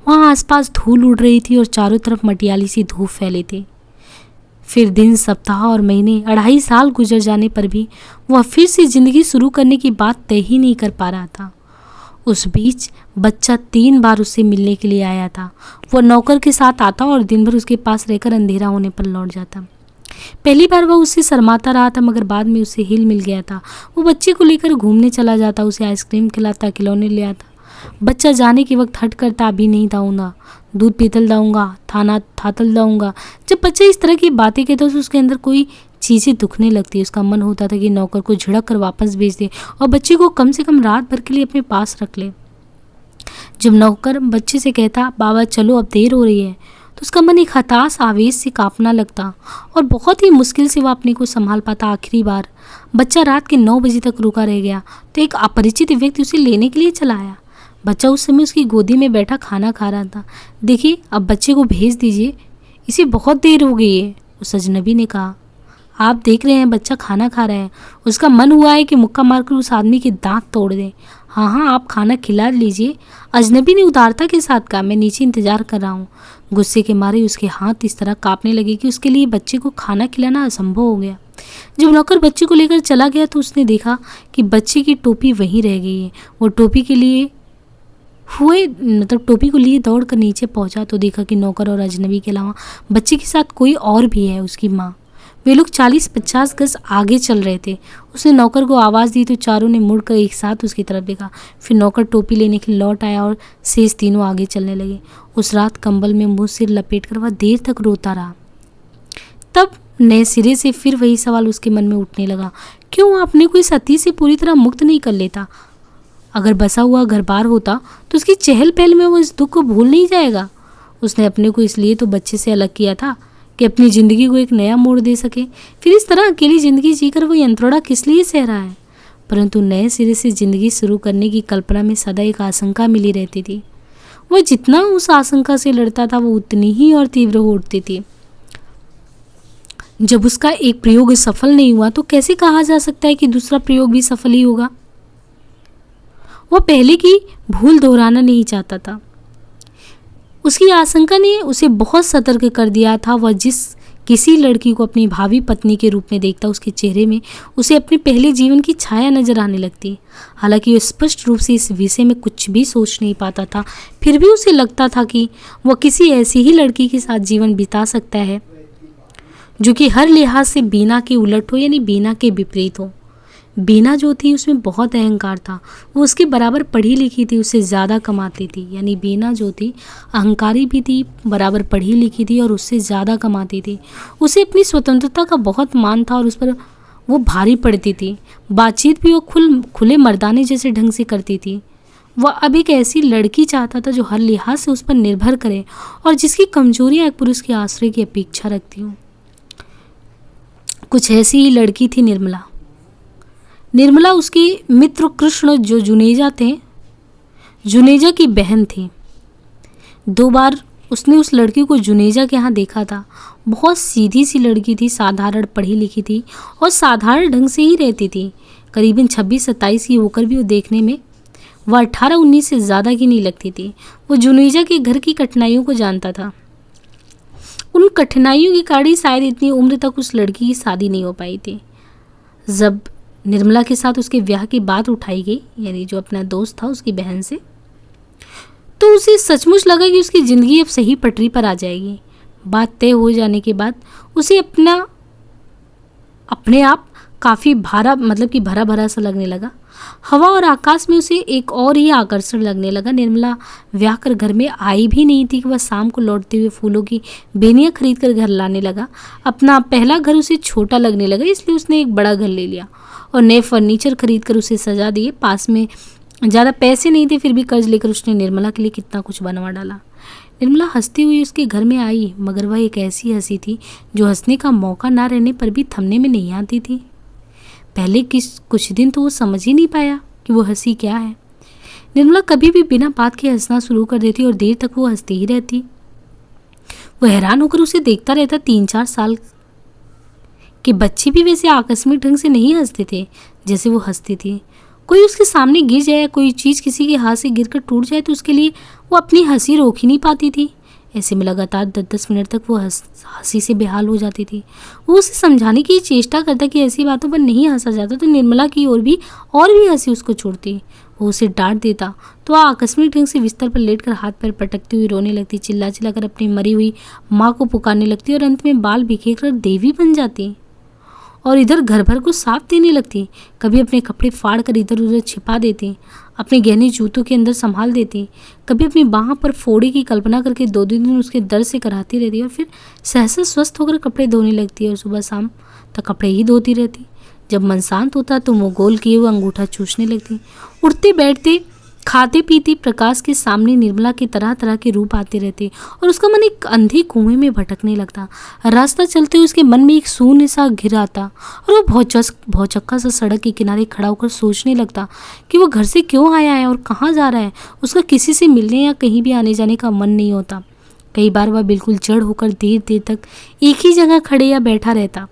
वहाँ आसपास धूल उड़ रही थी और चारों तरफ मटियाली सी धूप फैली थी। फिर दिन, सप्ताह और महीने, 2.5 साल गुजर जाने पर भी वह फिर से जिंदगी शुरू करने की बात तय ही नहीं कर पा रहा था। उस बीच बच्चा 3 बार उससे मिलने के लिए आया था। वह नौकर के साथ आता और दिन भर उसके पास रहकर अंधेरा होने पर लौट जाता। पहली बार वह उससे शर्माता रहा था, मगर बाद में उसे हिल मिल गया था। वो बच्चे को लेकर घूमने चला जाता, उसे आइसक्रीम खिलाता, खिलौने ले आता। बच्चा जाने के वक्त हट करता, अभी नहीं दाऊंगा, दूध पीतल दाऊंगा, थाना थातल दाऊंगा। जब बच्चा इस तरह की बातें कहता तो उसके अंदर कोई चीज़ें दुखने लगती। उसका मन होता था कि नौकर को झिड़क कर वापस भेज दे और बच्चे को कम से कम रात भर के लिए अपने पास रख ले। जब नौकर बच्चे से कहता, बाबा चलो अब देर हो रही है, तो उसका मन एक हताश आवेश से कांपना लगता और बहुत ही मुश्किल से वह अपने को संभाल पाता। आखिरी बार बच्चा रात के 9 बजे तक रुका रह गया तो एक अपरिचित व्यक्ति उसे लेने के लिए चला आया। बच्चा उस समय उसकी गोदी में बैठा खाना खा रहा था। देखिए अब बच्चे को भेज दीजिए, इसे बहुत देर हो गई है, उस अजनबी ने कहा। आप देख रहे हैं बच्चा खाना खा रहा है। उसका मन हुआ है कि मुक्का मारकर उस आदमी के दांत तोड़ दें। हाँ हाँ आप खाना खिला लीजिए, अजनबी ने उदारता के साथ कहा। मैं नीचे इंतजार कर रहा हूँ। गुस्से के मारे उसके हाथ इस तरह कांपने लगे कि उसके लिए बच्चे को खाना खिलाना असंभव हो गया। जब नौकर बच्चे को लेकर चला गया तो उसने देखा कि बच्चे की टोपी वहीं रह गई है। वो टोपी को लिए दौड़ कर नीचे पहुंचा तो देखा कि नौकर और अजनबी के अलावा बच्चे के साथ कोई और भी है, उसकी माँ। वे लोग 40-50 गज आगे चल रहे थे। उसने नौकर को आवाज़ दी तो चारों ने मुड़कर एक साथ उसकी तरफ देखा। फिर नौकर टोपी लेने के लिए लौट आया और शेष तीनों आगे चलने लगे। उस रात कंबल में मुंह सिर लपेट कर वह देर तक रोता रहा। तब नए सिरे से फिर वही सवाल उसके मन में उठने लगा, क्यों वह अपने को इस अति से पूरी तरह मुक्त नहीं कर लेता? अगर बसा हुआ घर बार होता तो उसकी चहल पहल में वो इस दुख को भूल नहीं जाएगा। उसने अपने को इसलिए तो बच्चे से अलग किया था कि अपनी ज़िंदगी को एक नया मोड़ दे सके। फिर इस तरह अकेली ज़िंदगी जीकर वो यंत्रणा किस लिए सह रहा है? परंतु नए सिरे से ज़िंदगी शुरू करने की कल्पना में सदा एक आशंका मिली रहती थी। वह जितना उस आशंका से लड़ता था वो उतनी ही और तीव्र हो उठती थी। जब उसका एक प्रयोग सफल नहीं हुआ तो कैसे कहा जा सकता है कि दूसरा प्रयोग भी सफल ही होगा? वह पहले की भूल दोहराना नहीं चाहता था। उसकी आशंका ने उसे बहुत सतर्क कर दिया था। वह जिस किसी लड़की को अपनी भावी पत्नी के रूप में देखता, उसके चेहरे में उसे अपने पहले जीवन की छाया नजर आने लगती। हालांकि वह स्पष्ट रूप से इस विषय में कुछ भी सोच नहीं पाता था, फिर भी उसे लगता था कि वह किसी ऐसी ही लड़की के साथ जीवन बिता सकता है जो कि हर लिहाज से बीना के उलट हो, यानी बीना के विपरीत हो। बीना जो थी उसमें बहुत अहंकार था। वो उसके बराबर पढ़ी लिखी थी, उससे ज़्यादा कमाती थी। यानी बीना जो थी अहंकारी भी थी, बराबर पढ़ी लिखी थी और उससे ज़्यादा कमाती थी। उसे अपनी स्वतंत्रता का बहुत मान था और उस पर वो भारी पड़ती थी। बातचीत भी वो खुले मर्दाने जैसे ढंग से करती थी। वह अब एक ऐसी लड़की चाहता था जो हर लिहाज से उस पर निर्भर करे और जिसकी कमजोरियाँ एक पुरुष के आश्रय की अपेक्षा रखती हूँ। कुछ ऐसी ही लड़की थी निर्मला उसकी मित्र कृष्ण जो जुनेजा थे, जुनेजा की बहन थी। 2 बार उसने उस लड़की को जुनेजा के यहाँ देखा था। बहुत सीधी सी लड़की थी, साधारण पढ़ी लिखी थी और साधारण ढंग से ही रहती थी। करीबन 26-27 की होकर भी वो देखने में वह 18-19 से ज़्यादा की नहीं लगती थी। वो जुनेजा के घर की कठिनाइयों को जानता था। उन कठिनाइयों की कारण शायद इतनी उम्र तक उस लड़की की शादी नहीं हो पाई थी। जब निर्मला के साथ उसके ब्याह की बात उठाई गई, यानी जो अपना दोस्त था उसकी बहन से, तो उसे सचमुच लगा कि उसकी ज़िंदगी अब सही पटरी पर आ जाएगी। बात तय हो जाने के बाद उसे अपने आप काफ़ी भरा भरा सा लगने लगा। हवा और आकाश में उसे एक और ही आकर्षण लगने लगा। निर्मला ब्याह कर घर में आई भी नहीं थी कि वह शाम को लौटते हुए फूलों की बेनियाँ खरीद कर घर लाने लगा। अपना पहला घर उसे छोटा लगने लगा, इसलिए उसने एक बड़ा घर ले लिया और नए फर्नीचर खरीद कर उसे सजा दिए। पास में ज़्यादा पैसे नहीं थे, फिर भी कर्ज लेकर उसने निर्मला के लिए कितना कुछ बनवा डाला। निर्मला हंसती हुई उसके घर में आई, मगर वह एक ऐसी हंसी थी जो हंसने का मौका ना रहने पर भी थमने में नहीं आती थी। पहले कुछ दिन तो वो समझ ही नहीं पाया कि वो हंसी क्या है। निर्मला कभी भी बिना बात के हंसना शुरू कर देती और देर तक वो हंसती ही रहती। वो हैरान होकर उसे देखता रहता। 3-4 साल के बच्चे भी वैसे आकस्मिक ढंग से नहीं हंसते थे जैसे वो हंसती थी। कोई उसके सामने गिर जाए, कोई चीज़ किसी के हाथ से गिरकर टूट जाए तो उसके लिए वो अपनी हंसी रोक ही नहीं पाती थी। ऐसे में लगातार 10-10 मिनट तक वो हंसी से बेहाल हो जाती थी। वो उसे समझाने की चेष्टा करता कि ऐसी बातों पर नहीं हंसा जाता, तो निर्मला की ओर भी और भी हंसी उसको छोड़ती। वो उसे डांट देता तो वह आकस्मिक ढंग से बिस्तर पर लेटकर हाथ पैर पटकती हुई रोने लगती, चिल्ला चिल्ला कर अपनी मरी हुई माँ को पुकारने लगती और अंत में बाल बिखेर कर देवी बन जाती और इधर घर भर को साफ देने लगती। कभी अपने कपड़े फाड़ कर इधर उधर छिपा देती, अपने गहने जूतों के अंदर संभाल देती, कभी अपनी बाह पर फोड़े की कल्पना करके 2 दिन उसके दर्द से कराती रहती और फिर सहसा स्वस्थ होकर कपड़े धोने लगती और सुबह शाम तक कपड़े ही धोती रहती। जब मन शांत होता तो मुँह गोल किए हुए अंगूठा चूसने लगती। उठते बैठते खाते पीते प्रकाश के सामने निर्मला के तरह तरह के रूप आते रहते और उसका मन एक अंधे कुएं में भटकने लगता। रास्ता चलते हुए उसके मन में एक शून्य सा घिर आता और वो भौचक्का सा सड़क के किनारे खड़ा होकर सोचने लगता कि वो घर से क्यों आया है और कहाँ जा रहा है। उसका किसी से मिलने या कहीं भी आने जाने का मन नहीं होता। कई बार वह बिल्कुल जड़ होकर देर देर तक एक ही जगह खड़े या बैठा रहता।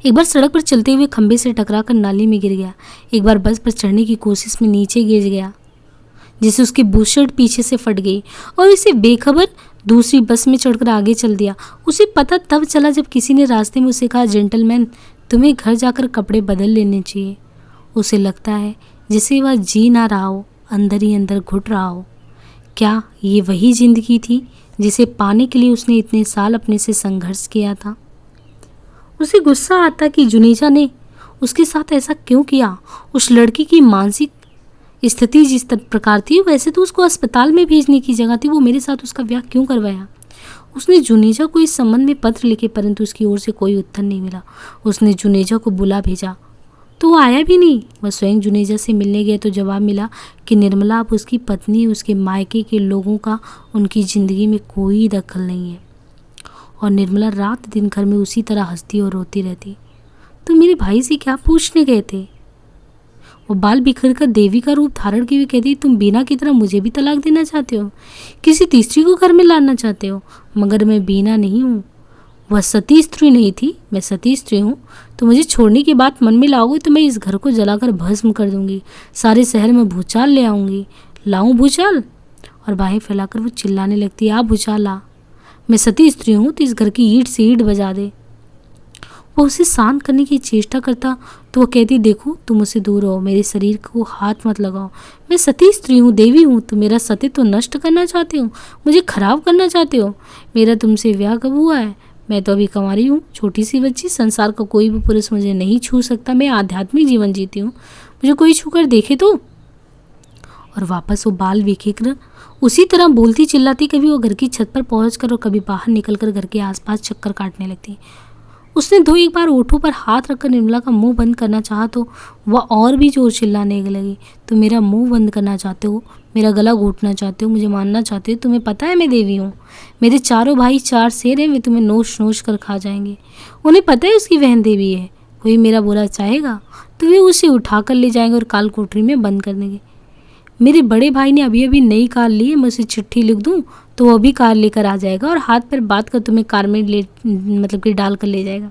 एक बार सड़क पर चलते हुए खंबे से टकराकर नाली में गिर गया। एक बार बस पर चढ़ने की कोशिश में नीचे गिर गया जिससे उसकी बुशर्ट पीछे से फट गई और इसे बेखबर दूसरी बस में चढ़कर आगे चल दिया। उसे पता तब चला जब किसी ने रास्ते में उसे कहा, जेंटलमैन, तुम्हें घर जाकर कपड़े बदल लेने चाहिए। उसे लगता है जैसे वह जी ना रहा हो, अंदर ही अंदर घुट रहा हो। क्या ये वही जिंदगी थी जिसे पाने के लिए उसने इतने साल अपने से संघर्ष किया था? उसे गुस्सा आता कि जुनेजा ने उसके साथ ऐसा क्यों किया। उस लड़की की मानसिक स्थिति जिस प्रकार थी वैसे तो उसको अस्पताल में भेजने की जगह थी। वो मेरे साथ उसका ब्याह क्यों करवाया? उसने जुनेजा को इस संबंध में पत्र लिखे परंतु उसकी ओर से कोई उत्तर नहीं मिला। उसने जुनेजा को बुला भेजा तो वो आया भी नहीं। वह स्वयं जुनेजा से मिलने गया तो जवाब मिला कि निर्मला अब उसकी पत्नी, उसके मायके के लोगों का उनकी ज़िंदगी में कोई दखल नहीं है और निर्मला रात दिन घर में उसी तरह हंसती और रोती रहती। तो मेरे भाई से क्या पूछने गए थे? वो बाल बिखर कर देवी का रूप धारण किए हुए कहती, तुम बीना की तरह मुझे भी तलाक देना चाहते हो, किसी तीसरी को घर में लाना चाहते हो, मगर मैं बीना नहीं हूँ। वह सती स्त्री नहीं थी, मैं सती स्त्री हूँ। तो मुझे छोड़ने की बात मन में लाओगे तो मैं इस घर को जलाकर भस्म कर दूंगी, सारे शहर में भूचाल ले आऊँगी। लाऊं भूचाल? और बाहें फैलाकर वो चिल्लाने लगती, आ भूचाल ला, मैं सती स्त्री हूँ तो इस घर की ईंट से ईंट बजा दे। वो उसे शांत करने की चेष्टा करता तो वो कहती, देखो तुम मुझसे दूर हो, मेरे शरीर को हाथ मत लगाओ, मैं सती स्त्री हूँ, देवी हूँ। तुम मेरा सतीत्व नष्ट करना चाहते हो, मुझे खराब करना चाहते हो। मेरा तुमसे ब्याह कब हुआ है? मैं तो अभी कुंवारी हूँ, छोटी सी बच्ची। संसार का कोई भी पुरुष मुझे नहीं छू सकता। मैं आध्यात्मिक जीवन जीती हूँ, मुझे कोई छूकर देखे तो। और वापस वो बाल बिखेर उसी तरह बोलती चिल्लाती। कभी वो घर की छत पर पहुंचकर और कभी बाहर निकलकर घर के आसपास चक्कर काटने लगती। उसने 2-1 बार ओठों पर हाथ रखकर निर्मला का मुंह बंद करना चाहा तो वह और भी जोर चिल्लाने लगी, तो मेरा मुंह बंद करना चाहते हो, मेरा गला घोटना चाहते हो, मुझे मानना चाहते हो? तुम्हें पता है मैं देवी हूँ, मेरे चारों भाई 4 शेर हैं, वे तुम्हें नोच नोच कर खा जाएंगे। उन्हें पता है उसकी बहन देवी है, कोई मेरा बुरा चाहेगा तो वे उसे उठा कर ले जाएंगे और काल कोठरी में बंद कर देंगे। मेरे बड़े भाई ने अभी अभी नई कार ली है, मैं उसे चिट्ठी लिख दूं तो वह भी कार लेकर आ जाएगा और हाथ पर बात कर तुम्हें कार में मतलब कि डाल कर ले जाएगा।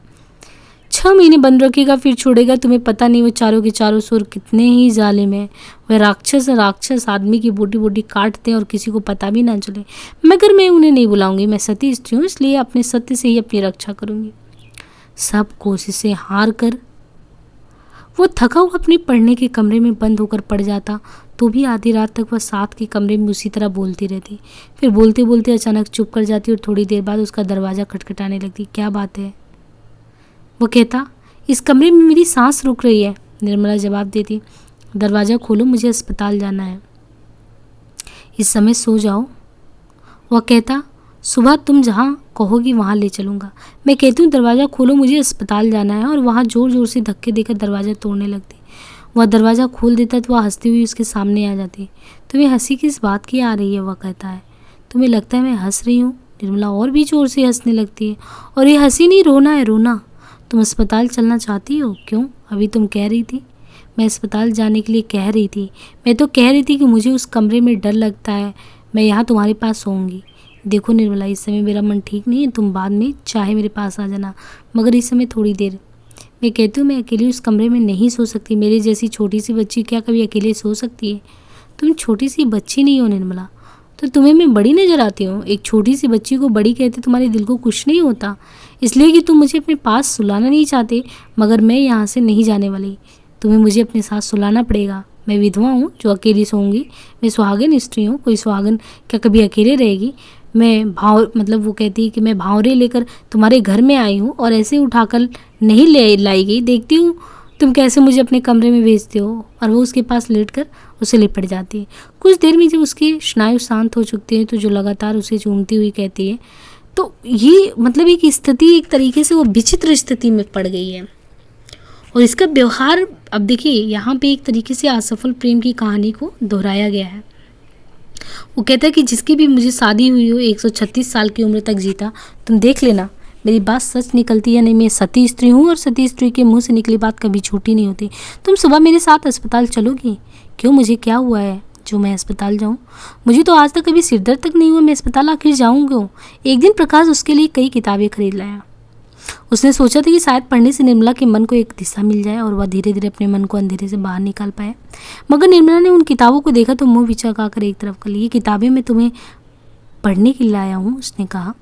6 महीने बंद रखेगा फिर छोड़ेगा। तुम्हें पता नहीं वो चारों के चारों सुर कितने ही जालिम है। वह राक्षस आदमी की बोटी बोटी काटते हैं और किसी को पता भी ना चले, मगर मैं उन्हें नहीं बुलाऊंगी। मैं सती स्त्री हूँ, इसलिए अपने सत्य से ही अपनी रक्षा करूंगी। सब कोशिशें हार कर वो थका हुआ अपने पढ़ने के कमरे में बंद होकर पड़ जाता तो भी आधी रात तक वह साथ के कमरे में उसी तरह बोलती रहती। फिर बोलते बोलते अचानक चुप कर जाती और थोड़ी देर बाद उसका दरवाज़ा खटखटाने लगती। क्या बात है? वो कहता, इस कमरे में मेरी सांस रुक रही है। निर्मला जवाब देती, दरवाज़ा खोलो, मुझे अस्पताल जाना है, इस समय सो जाओ। वह कहता, सुबह तुम जहाँ कहोगी वहाँ ले चलूँगा। मैं कहती हूँ दरवाज़ा खोलो, मुझे अस्पताल जाना है, और वहाँ ज़ोर ज़ोर से धक्के देकर दरवाज़ा तोड़ने लगती। वह दरवाज़ा खोल देता तो वह हंसती हुई उसके सामने आ जाती। तुम्हें हंसी किस बात की आ रही है? वह कहता है। तुम्हें लगता है मैं हंस रही हूँ? निर्मला और भी जोर से हंसने लगती है। और ये हंसी नहीं, रोना है, रोना। तुम अस्पताल चलना चाहती हो? क्यों? अभी तुम कह रही थी। मैं अस्पताल जाने के लिए कह रही थी। मैं तो कह रही थी कि मुझे उस कमरे में डर लगता है, मैं यहाँ तुम्हारे पास सोऊंगी। देखो निर्मला, इस समय मेरा मन ठीक नहीं है, तुम बाद में चाहे मेरे पास आ जाना, मगर इस समय थोड़ी देर। मैं कहती हूँ मैं अकेली उस कमरे में नहीं सो सकती। मेरी जैसी छोटी सी बच्ची क्या कभी अकेले सो सकती है? तुम छोटी सी बच्ची नहीं हो निर्मला, तो तुम्हें मैं बड़ी नज़र आती हूँ? एक छोटी सी बच्ची को बड़ी कहते तुम्हारे दिल को कुछ नहीं होता, इसलिए कि तुम मुझे अपने पास सुलाना नहीं चाहते। मगर मैं यहाँ से नहीं जाने वाली, तुम्हें मुझे अपने साथ सुलाना पड़ेगा। मैं विधवा हूँ जो अकेली सोऊंगी, मैं सुहागन स्त्री हूँ, कोई सुहागन क्या कभी अकेले रहेगी? मैं वो कहती है कि मैं भावरे लेकर तुम्हारे घर में आई हूँ और ऐसे उठाकर नहीं ले लाई गई। देखती हूँ तुम कैसे मुझे अपने कमरे में भेजते हो। और वो उसके पास लेटकर उसे लिपट जाती है। कुछ देर में जब उसके स्नायु शांत हो चुके हैं तो जो लगातार उसे चूमती हुई कहती है, तो ये एक स्थिति एक तरीके से वो विचित्र स्थिति में पड़ गई है। और इसका व्यवहार, अब देखिए यहाँ पे एक तरीके से असफल प्रेम की कहानी को दोहराया गया है। वो कहता है कि जिसकी भी मुझे शादी हुई हो 136 साल की उम्र तक जीता, तुम देख लेना मेरी बात सच निकलती है नहीं। मैं सती स्त्री हूँ और सती स्त्री के मुंह से निकली बात कभी झूठी नहीं होती। तुम सुबह मेरे साथ अस्पताल चलोगी? क्यों, मुझे क्या हुआ है जो मैं अस्पताल जाऊँ? मुझे तो आज तक कभी सिर दर्द तक नहीं हुआ, मैं अस्पताल आखिर जाऊँ क्यों? एक दिन प्रकाश उसके लिए कई किताबें खरीद लाया। उसने सोचा था कि शायद पढ़ने से निर्मला के मन को एक दिशा मिल जाए और वह धीरे धीरे अपने मन को अंधेरे से बाहर निकाल पाए। मगर निर्मला ने उन किताबों को देखा तो मुंह बिचकाकर एक तरफ कर ली। ये किताबें मैं तुम्हें पढ़ने के लिए लाया हूँ, उसने कहा।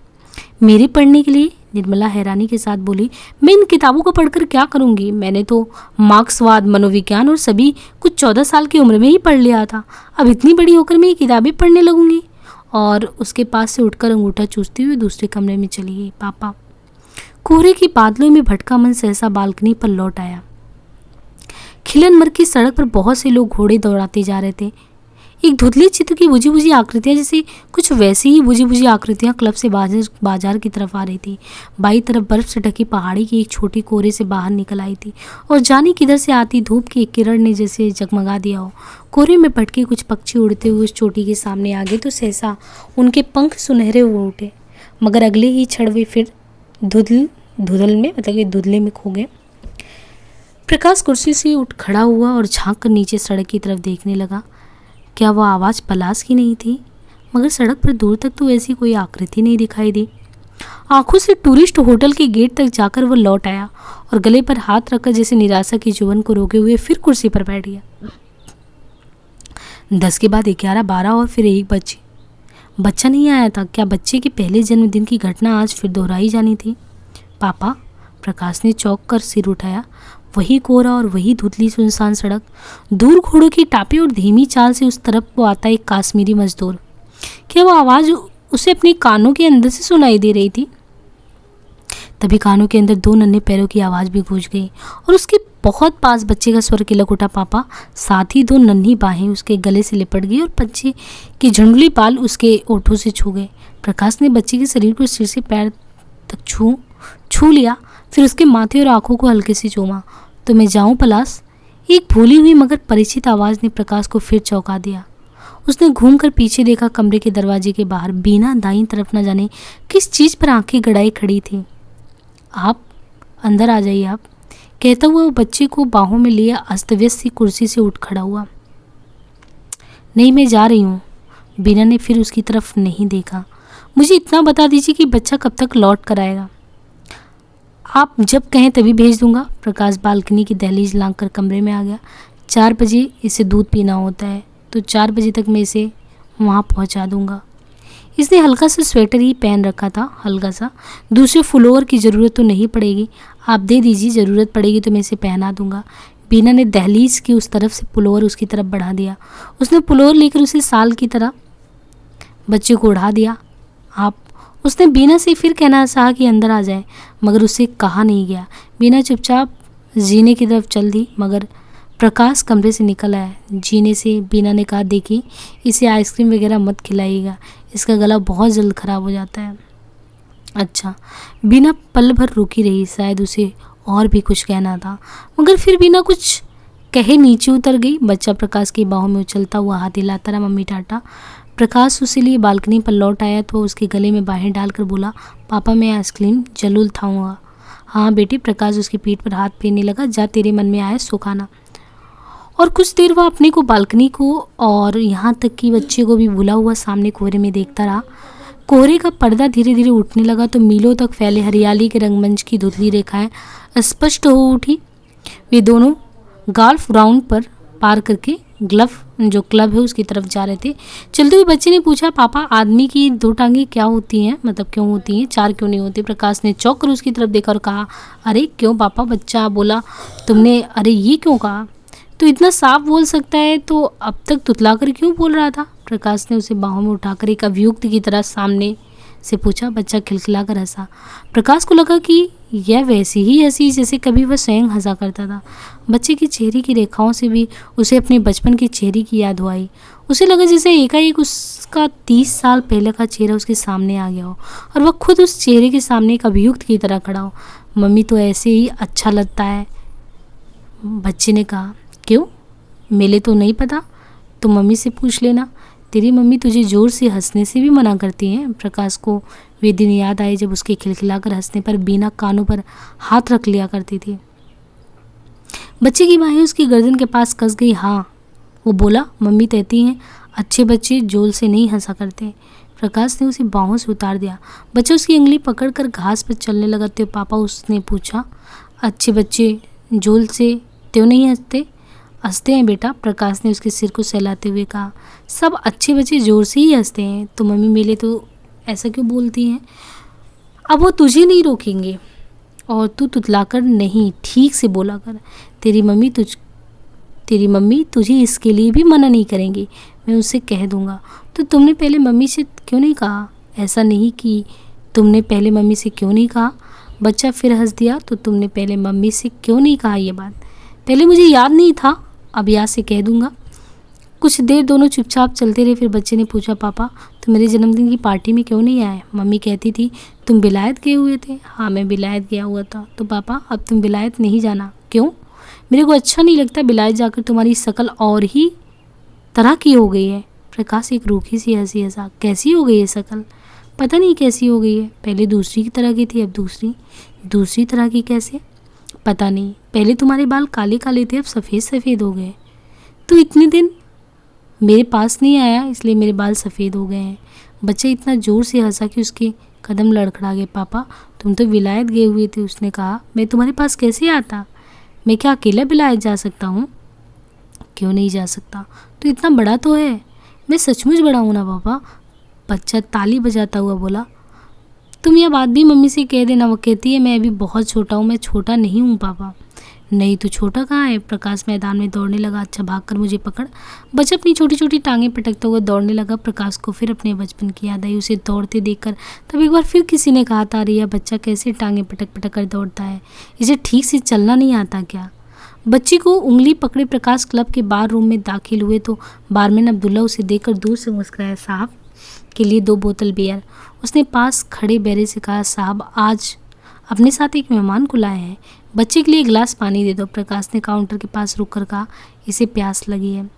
मेरे पढ़ने के लिए? निर्मला हैरानी के साथ बोली। मैं इन किताबों को पढ़कर क्या करूँगी? मैंने तो मार्क्सवाद, मनोविज्ञान और सभी कुछ 14 साल की उम्र में ही पढ़ लिया था। अब इतनी बड़ी होकर मैं ये किताबें पढ़ने लगूंगी? और उसके पास से उठकर अंगूठा चूसती हुई दूसरे कमरे में चली गई। पापा। कोहरे की बादलों में भटका मन सहसा बालकनी पर लौट आया। खिलनमर की सड़क पर बहुत से लोग घोड़े दौड़ाते जा रहे थे। एक धुंधली चित्र की बुझी बुझी आकृतियां, जैसे कुछ वैसी ही बुझी बुझी आकृतियां क्लब से बाजार की तरफ आ रही थी। बाई तरफ बर्फ से ढकी पहाड़ी की एक छोटी कोहरे से बाहर निकल आई थी और जाने किधर से आती धूप की एक किरण ने जैसे जगमगा दिया हो। कोहरे में भटके कुछ पक्षी उड़ते हुए उस चोटी के सामने आ गए तो सहसा उनके पंख सुनहरे हुए उठे, मगर अगले ही क्षण वे फिर धुंधले में खो गए। प्रकाश कुर्सी से उठ खड़ा हुआ और झांक कर नीचे सड़क की तरफ देखने लगा। क्या वह आवाज़ पलाश की नहीं थी? मगर सड़क पर दूर तक तो ऐसी कोई आकृति नहीं दिखाई दी। आंखों से टूरिस्ट होटल के गेट तक जाकर वह लौट आया और गले पर हाथ रखकर जैसे निराशा की जुबान को रोके हुए फिर कुर्सी पर बैठ गया। 10 के बाद 11, 12 और फिर 1 बजे। बच्चा नहीं आया था। क्या बच्चे के पहले जन्मदिन की घटना आज फिर दोहराई जानी थी? पापा। प्रकाश ने चौंक कर सिर उठाया। वही कोहरा और वही धुंधली सुनसान सड़क, दूर घोड़ों की टापी और धीमी चाल से उस तरफ को आता एक काश्मीरी मजदूर। क्या वो आवाज़ उसे अपने कानों के अंदर से सुनाई दे रही थी? तभी कानों के अंदर 2 नन्हे पैरों की आवाज़ भी गूंज गई और उसके बहुत पास बच्चे का स्वर किलक उठा, पापा। साथ ही 2 नन्ही बाहें उसके गले से लिपट गई और बच्चे की झुंडली बाल उसके ओठों से छू गए। प्रकाश ने बच्चे के शरीर को सिर से पैर तक छू लिया, फिर उसके माथे और आंखों को हल्के से चूमा। तो मैं जाऊं पलाश? एक भूली हुई मगर परिचित आवाज़ ने प्रकाश को फिर चौंका दिया। उसने घूमकर पीछे देखा। कमरे के दरवाजे के बाहर बीना दाईं तरफ न जाने किस चीज़ पर आंखें गड़ाई खड़ी थी। आप अंदर आ जाइए आप, कहता हुआ वो बच्चे को बाहों में लिए अस्त व्यस्त सी कुर्सी से उठ खड़ा हुआ। नहीं, मैं जा रही हूँ। बीना ने फिर उसकी तरफ नहीं देखा। मुझे इतना बता दीजिए कि बच्चा कब तक लौट कर आएगा? आप जब कहें तभी भेज दूंगा। प्रकाश बालकनी की दहलीज लांघ कर कमरे में आ गया। 4 बजे इसे दूध पीना होता है, तो 4 बजे तक मैं इसे वहाँ पहुँचा दूंगा। इसने हल्का सा स्वेटर ही पहन रखा था, हल्का सा। दूसरे फ्लोर की ज़रूरत तो नहीं पड़ेगी, आप दे दीजिए, ज़रूरत पड़ेगी तो मैं इसे पहना दूंगा। बीना ने दहलीज की उस तरफ से पुलोवर उसकी तरफ बढ़ा दिया। उसने पुलोवर लेकर उसे साल की तरह बच्चे को उड़ा दिया। आप, उसने बीना से फिर कहना चाहा कि अंदर आ जाए, मगर उससे कहा नहीं गया। बीना चुपचाप जीने की तरफ चल दी, मगर प्रकाश कमरे से निकल आया। जीने से बीना ने कहा, देखिए इसे आइसक्रीम वगैरह मत खिलाइएगा, इसका गला बहुत जल्द ख़राब हो जाता है। अच्छा। बीना पल भर रुकी रही, शायद उसे और भी कुछ कहना था, मगर फिर बीना कुछ कहे नीचे उतर गई। बच्चा प्रकाश की बाहों में उछलता हुआ हाथ हिलाता रहा। मम्मी टाटा। प्रकाश उसी लिए बालकनी पर लौट आया तो उसके गले में बाहें डालकर बोला, पापा मैं आइसक्रीम जरूर खाऊंगा। हाँ बेटी, प्रकाश उसकी पीठ पर हाथ फेरने लगा, जा तेरे मन में आया सो खाना। और कुछ देर वह अपने को, बालकनी को और यहाँ तक कि बच्चे को भी भूला हुआ सामने कोहरे में देखता रहा। कोहरे का पर्दा धीरे धीरे उठने लगा तो मीलों तक फैले हरियाली के रंगमंच की धुंधली रेखाएं स्पष्ट हो उठी। वे दोनों गोल्फ ग्राउंड पर पार करके जो क्लब है उसकी तरफ जा रहे थे। चलते हुए बच्चे ने पूछा, पापा आदमी की 2 टांगें क्या होती हैं, मतलब क्यों होती हैं, 4 क्यों नहीं होती? प्रकाश ने चौंक कर उसकी तरफ देखा और कहा, अरे क्यों पापा? बच्चा बोला, तुमने अरे ये क्यों कहा? तो इतना साफ बोल सकता है तो अब तक तुतला कर क्यों बोल रहा था? प्रकाश ने उसे बाहों में उठाकर एक अभियुक्त की तरह सामने से पूछा। बच्चा खिलखिलाकर हंसा। प्रकाश को लगा कि यह वैसी ही हंसी जैसे कभी वह स्वयं हंसा करता था। बच्चे की चेहरे की रेखाओं से भी उसे अपने बचपन के चेहरे की याद हो आई। उसे लगा जैसे एकाएक उसका 30 साल पहले का चेहरा उसके सामने आ गया हो और वह खुद उस चेहरे के सामने एक अभियुक्त की तरह खड़ा हो। मम्मी तो ऐसे ही अच्छा लगता है, बच्चे ने कहा। क्यों? मेले तो नहीं पता, तो मम्मी से पूछ लेना। तेरी मम्मी तुझे जोर से हंसने से भी मना करती हैं। प्रकाश को वे दिन याद आए जब उसके खिलखिलाकर हंसने पर बीना कानों पर हाथ रख लिया करती थी। बच्चे की बाहें उसकी गर्दन के पास कस गई। हाँ, वो बोला, मम्मी कहती हैं अच्छे बच्चे जोर से नहीं हंसा करते। प्रकाश ने उसे बाहों से उतार दिया। बच्चा उसकी उंगली पकड़कर घास पर चलने लगा। तो पापा, उसने पूछा, अच्छे बच्चे जोर से क्यों नहीं हंसते? हंसते हैं बेटा, प्रकाश ने उसके सिर को सहलाते हुए कहा। सब अच्छे बच्चे जोर से ही हंसते हैं, तो मम्मी मेले तो ऐसा क्यों बोलती हैं? अब वो तुझे नहीं रोकेंगे और तू तुतलाकर नहीं, ठीक से बोला कर। तेरी मम्मी तुझे इसके लिए भी मना नहीं करेंगी, मैं उससे कह दूंगा। तो तुमने पहले मम्मी से क्यों नहीं कहा? ऐसा नहीं कि तुमने पहले मम्मी से क्यों नहीं कहा? बच्चा फिर हंस दिया। तो तुमने पहले मम्मी से क्यों नहीं कहा ये बात? पहले मुझे याद नहीं था, अब याद से कह दूंगा। कुछ देर दोनों चुपचाप चलते रहे। फिर बच्चे ने पूछा, पापा तुम मेरे जन्मदिन की पार्टी में क्यों नहीं आए? मम्मी कहती थी तुम विलायत गए हुए थे। हाँ, मैं विलायत गया हुआ था। तो पापा अब तुम विलायत नहीं जाना? क्यों? मेरे को अच्छा नहीं लगता, विलायत जाकर तुम्हारी शक्ल और ही तरह की हो गई है। प्रकाश एक रूखी सी हंसी हंसा। कैसी हो गई है शक्ल? पता नहीं कैसी हो गई है, पहले दूसरी की तरह की थी, अब दूसरी तरह की कैसे? पता नहीं, पहले तुम्हारे बाल काले काले थे, अब सफ़ेद सफ़ेद हो गए। तो इतने दिन मेरे पास नहीं आया इसलिए मेरे बाल सफ़ेद हो गए हैं। बच्चा इतना ज़ोर से हंसा कि उसके कदम लड़खड़ा गए। पापा तुम तो विलायत गए हुए थे। उसने कहा, मैं तुम्हारे पास कैसे आता? मैं क्या अकेला विलायत जा सकता हूँ? क्यों नहीं जा सकता? तो इतना बड़ा तो है। मैं सचमुच बड़ा हूँ ना पापा? बच्चा ताली बजाता हुआ बोला। तुम यह बात भी मम्मी से कह देना, वो कहती है मैं अभी बहुत छोटा हूँ। मैं छोटा नहीं हूँ पापा। नहीं तो छोटा कहाँ है? प्रकाश मैदान में दौड़ने लगा। अच्छा भागकर मुझे पकड़। बच्चा अपनी छोटी छोटी टांगें पटकता हुआ दौड़ने लगा। प्रकाश को फिर अपने बचपन की याद आई, उसे दौड़ते देखकर। तब एक बार फिर किसी ने कहा था, अरे यह बच्चा कैसे टांगें पटक पटक कर दौड़ता है, इसे ठीक से चलना नहीं आता क्या? बच्ची को उंगली पकड़े प्रकाश क्लब के बार रूम में दाखिल हुए तो बारमैन अब्दुल्ला उसे देखकर दूर से मुस्कुराया। साहब के लिए 2 बोतल बियर। उसने पास खड़े बैरे से कहा, साहब आज अपने साथ एक मेहमान को लाए हैं, बच्चे के लिए गिलास पानी दे दो। प्रकाश ने काउंटर के पास रुककर कहा, इसे प्यास लगी है।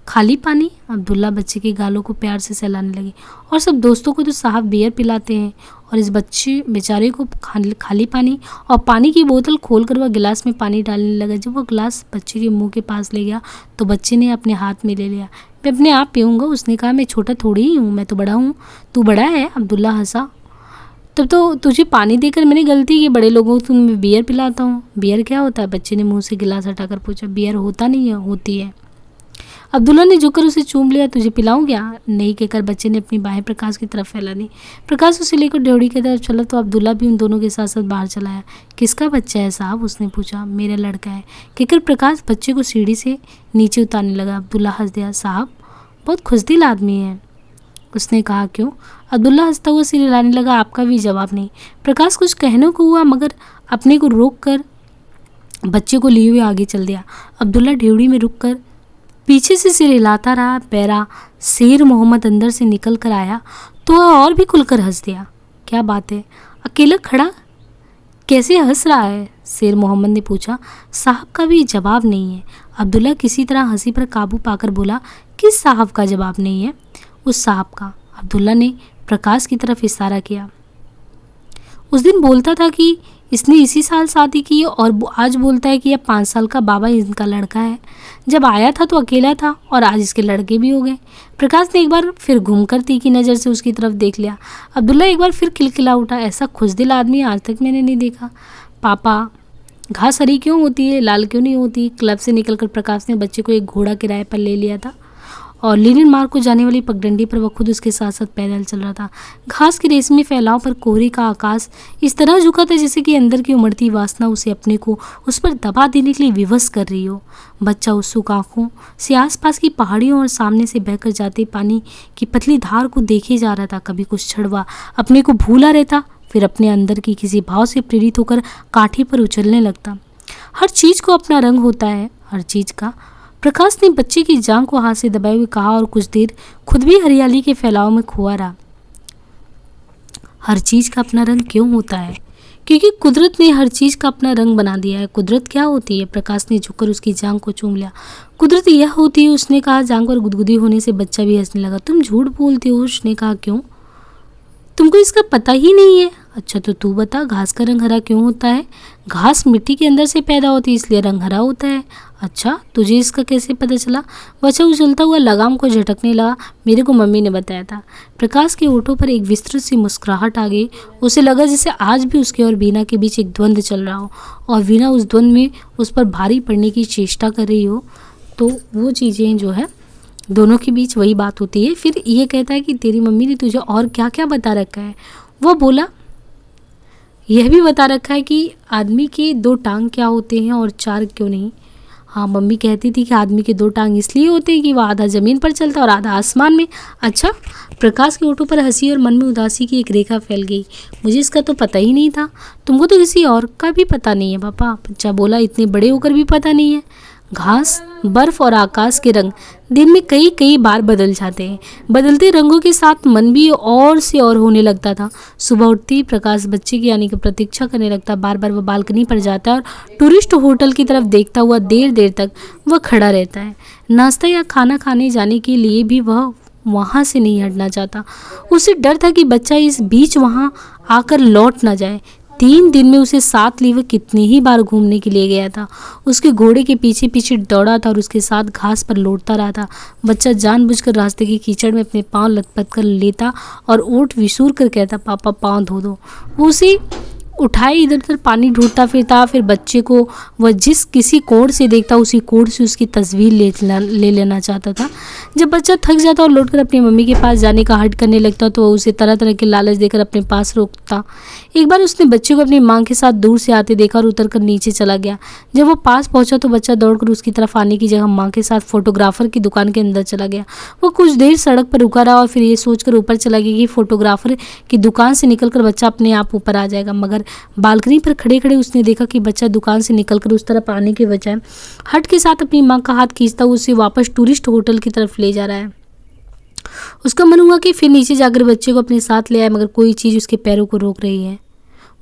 खाली पानी? अब्दुल्ला बच्चे के गालों को प्यार से सहलाने लगे। और सब दोस्तों को तो साहब बियर पिलाते हैं और इस बच्चे बेचारे को खाली पानी? और पानी की बोतल खोलकर वह गिलास में पानी डालने लगा। जब वह गिलास बच्चे के मुंह के पास ले गया तो बच्चे ने अपने हाथ में ले लिया। मैं अपने आप पीऊँगा। उसने कहा, मैं छोटा थोड़ी ही हूँ, मैं तो बड़ा हूँ। तू बड़ा है? अब्दुल्ला हंसा। तब तो तुझे पानी देकर मैंने गलती की, बड़े लोगों को तुम्हें बियर पिलाता हूँ। बियर क्या होता है? बच्चे ने मुंह से गिलास हटाकर पूछा। बियर होता नहीं है, होती है। अब्दुल्ला ने झुककर उसे चूम लिया। तुझे पिलाऊं क्या? नहीं कहकर बच्चे ने अपनी बाहें प्रकाश की तरफ फैला दी। प्रकाश उसे लेकर ड्योढ़ी की तरफ चला तो अब्दुल्ला भी उन दोनों के साथ साथ बाहर चला आया। किसका बच्चा है साहब? उसने पूछा। मेरा लड़का है, कहकर प्रकाश बच्चे को सीढ़ी से नीचे उतारने लगा। अब्दुल्ला हंस दिया। साहब बहुत खुशदिल आदमी है, उसने कहा। क्यों? अब्दुल्ला हंसता हुआ सिर हिलाने लगा। आपका भी जवाब नहीं। प्रकाश कुछ कहने को हुआ मगर अपने को रोक कर बच्चे को लिए हुए आगे चल दिया। अब्दुल्ला ड्योढ़ी में रुक कर पीछे से सिर हिलाता रहा। पैरा शेर मोहम्मद अंदर से निकल कर आया तो वह और भी खुलकर हंस दिया। क्या बात है, अकेला खड़ा कैसे हंस रहा है? शेर मोहम्मद ने पूछा। साहब का भी जवाब नहीं है। अब्दुल्ला किसी तरह हंसी पर काबू पाकर बोला, किस साहब का जवाब नहीं है? उस साहब का। अब्दुल्ला ने प्रकाश की तरफ इशारा किया। उस दिन बोलता था कि इसने इसी साल शादी की और आज बोलता है कि यह 5 साल का बाबा इनका लड़का है। जब आया था तो अकेला था और आज इसके लड़के भी हो गए। प्रकाश ने एक बार फिर घूमकर तीखी नज़र से उसकी तरफ देख लिया। अब्दुल्ला एक बार फिर खिलखिला उठा, ऐसा खुशदिल आदमी आज तक मैंने नहीं देखा। पापा, घास हरी क्यों होती है, लाल क्यों नहीं होती? क्लब से निकलकर प्रकाश ने बच्चे को एक घोड़ा किराए पर ले लिया था और लेनिन मार्ग को जाने वाली पगडंडी पर वह खुद उसके साथ साथ पैदल चल रहा था। घास के रेशमी फैलाव पर कोहरे का आकाश इस तरह झुका था जैसे कि अंदर की उमड़ती वासना उसे अपने को उस पर दबा देने के लिए विवश कर रही हो। बच्चा उत्सुक आंखों से आसपास की पहाड़ियों और सामने से बहकर जाते पानी की पतली धार को देखे जा रहा था। कभी कुछ क्षण अपने को भूला रहता, फिर अपने अंदर की किसी भाव से प्रेरित होकर काठी पर उछलने लगता। हर चीज़ को अपना रंग होता है, हर चीज़ का। प्रकाश ने बच्चे की जांघ को हाथ से दबाए हुए कहा और कुछ देर खुद भी हरियाली के फैलाव में खोआ रहा। हर चीज़ का अपना रंग क्यों होता है? क्योंकि कुदरत ने हर चीज़ का अपना रंग बना दिया है। कुदरत क्या होती है? प्रकाश ने झुककर उसकी जांघ को चूम लिया। कुदरत यह होती है, उसने कहा। जांघ पर गुदगुदी होने से बच्चा भी हंसने लगा। तुम झूठ बोलते हो, उसने कहा। क्यों? तुमको इसका पता ही नहीं है? अच्छा तो तू बता, घास का रंग हरा क्यों होता है? घास मिट्टी के अंदर से पैदा होती है, इसलिए रंग हरा होता है। अच्छा, तुझे इसका कैसे पता चला? बच्चा उछलता हुआ लगाम को झटकने लगा। मेरे को मम्मी ने बताया था। प्रकाश के होठों पर एक विस्तृत सी मुस्कुराहट आ गई। उसे लगा जैसे आज भी उसके और वीणा के बीच एक द्वंद्व चल रहा हो और वीणा उस द्वंद्व में उस पर भारी पड़ने की चेष्टा कर रही हो। तो वो चीज़ें जो है दोनों के बीच वही बात होती है। फिर ये कहता है कि तेरी मम्मी ने तुझे और क्या क्या बता रखा है? वो बोला, यह भी बता रखा है कि आदमी के 2 टांग क्या होते हैं और 4 क्यों नहीं। हाँ, मम्मी कहती थी कि आदमी के 2 टांग इसलिए होते हैं कि वह आधा ज़मीन पर चलता है और आधा आसमान में। अच्छा। प्रकाश के होठों पर हंसी और मन में उदासी की एक रेखा फैल गई। मुझे इसका तो पता ही नहीं था। तुमको तो किसी और का भी पता नहीं है पापा? बच्चा बोला, इतने बड़े होकर भी पता नहीं है? घास, बर्फ और आकाश के रंग दिन में कई बार बदल जाते हैं। बदलते रंगों के साथ मन भी और से और होने लगता था। सुबह उठते ही प्रकाश बच्चे की आने की प्रतीक्षा करने लगता। बार बार वह बालकनी पर जाता है और टूरिस्ट होटल की तरफ देखता हुआ देर देर तक वह खड़ा रहता है। नाश्ता या खाना खाने जाने के लिए भी वह वहाँ से नहीं हटना चाहता। उसे डर था कि बच्चा इस बीच वहाँ आकर लौट ना जाए। 3 दिन में उसे साथ लिए वह कितनी ही बार घूमने के लिए गया था। उसके घोड़े के पीछे पीछे दौड़ा था और उसके साथ घास पर लौटता रहा था। बच्चा जानबूझकर रास्ते की कीचड़ में अपने पांव लथपथ कर लेता और ओठ विसूर कर कहता, पापा पांव धो दो। वो उसे उठाए इधर उधर पानी ढूंढता फिरता। फिर बच्चे को वह जिस किसी कोण से देखता उसी कोण से उसकी तस्वीर ले लेना चाहता था। जब बच्चा थक जाता और लौटकर अपनी मम्मी के पास जाने का हट करने लगता तो वह उसे तरह तरह के लालच देकर अपने पास रोकता। एक बार उसने बच्चे को अपनी माँ के साथ दूर से आते देखा और उतरकर नीचे चला गया। जब वो पास पहुंचा तो बच्चा दौड़कर उसकी तरफ आने की जगह माँ के साथ फोटोग्राफर की दुकान के अंदर चला गया। वो कुछ देर सड़क पर रुका रहा और फिर ये सोचकर ऊपर चला गया कि फोटोग्राफर की दुकान से निकलकर बच्चा अपने आप ऊपर आ जाएगा। मगर बालकनी पर खड़े खड़े उसने देखा कि बच्चा दुकान से निकलकर उस तरफ आने के बजाय हट के साथ अपनी माँ का हाथ खींचता हुआ उसे वापस टूरिस्ट होटल की तरफ ले जा रहा है। उसका मन हुआ कि फिर नीचे जाकर बच्चे को अपने साथ ले आए, मगर कोई चीज़ उसके पैरों को रोक रही है।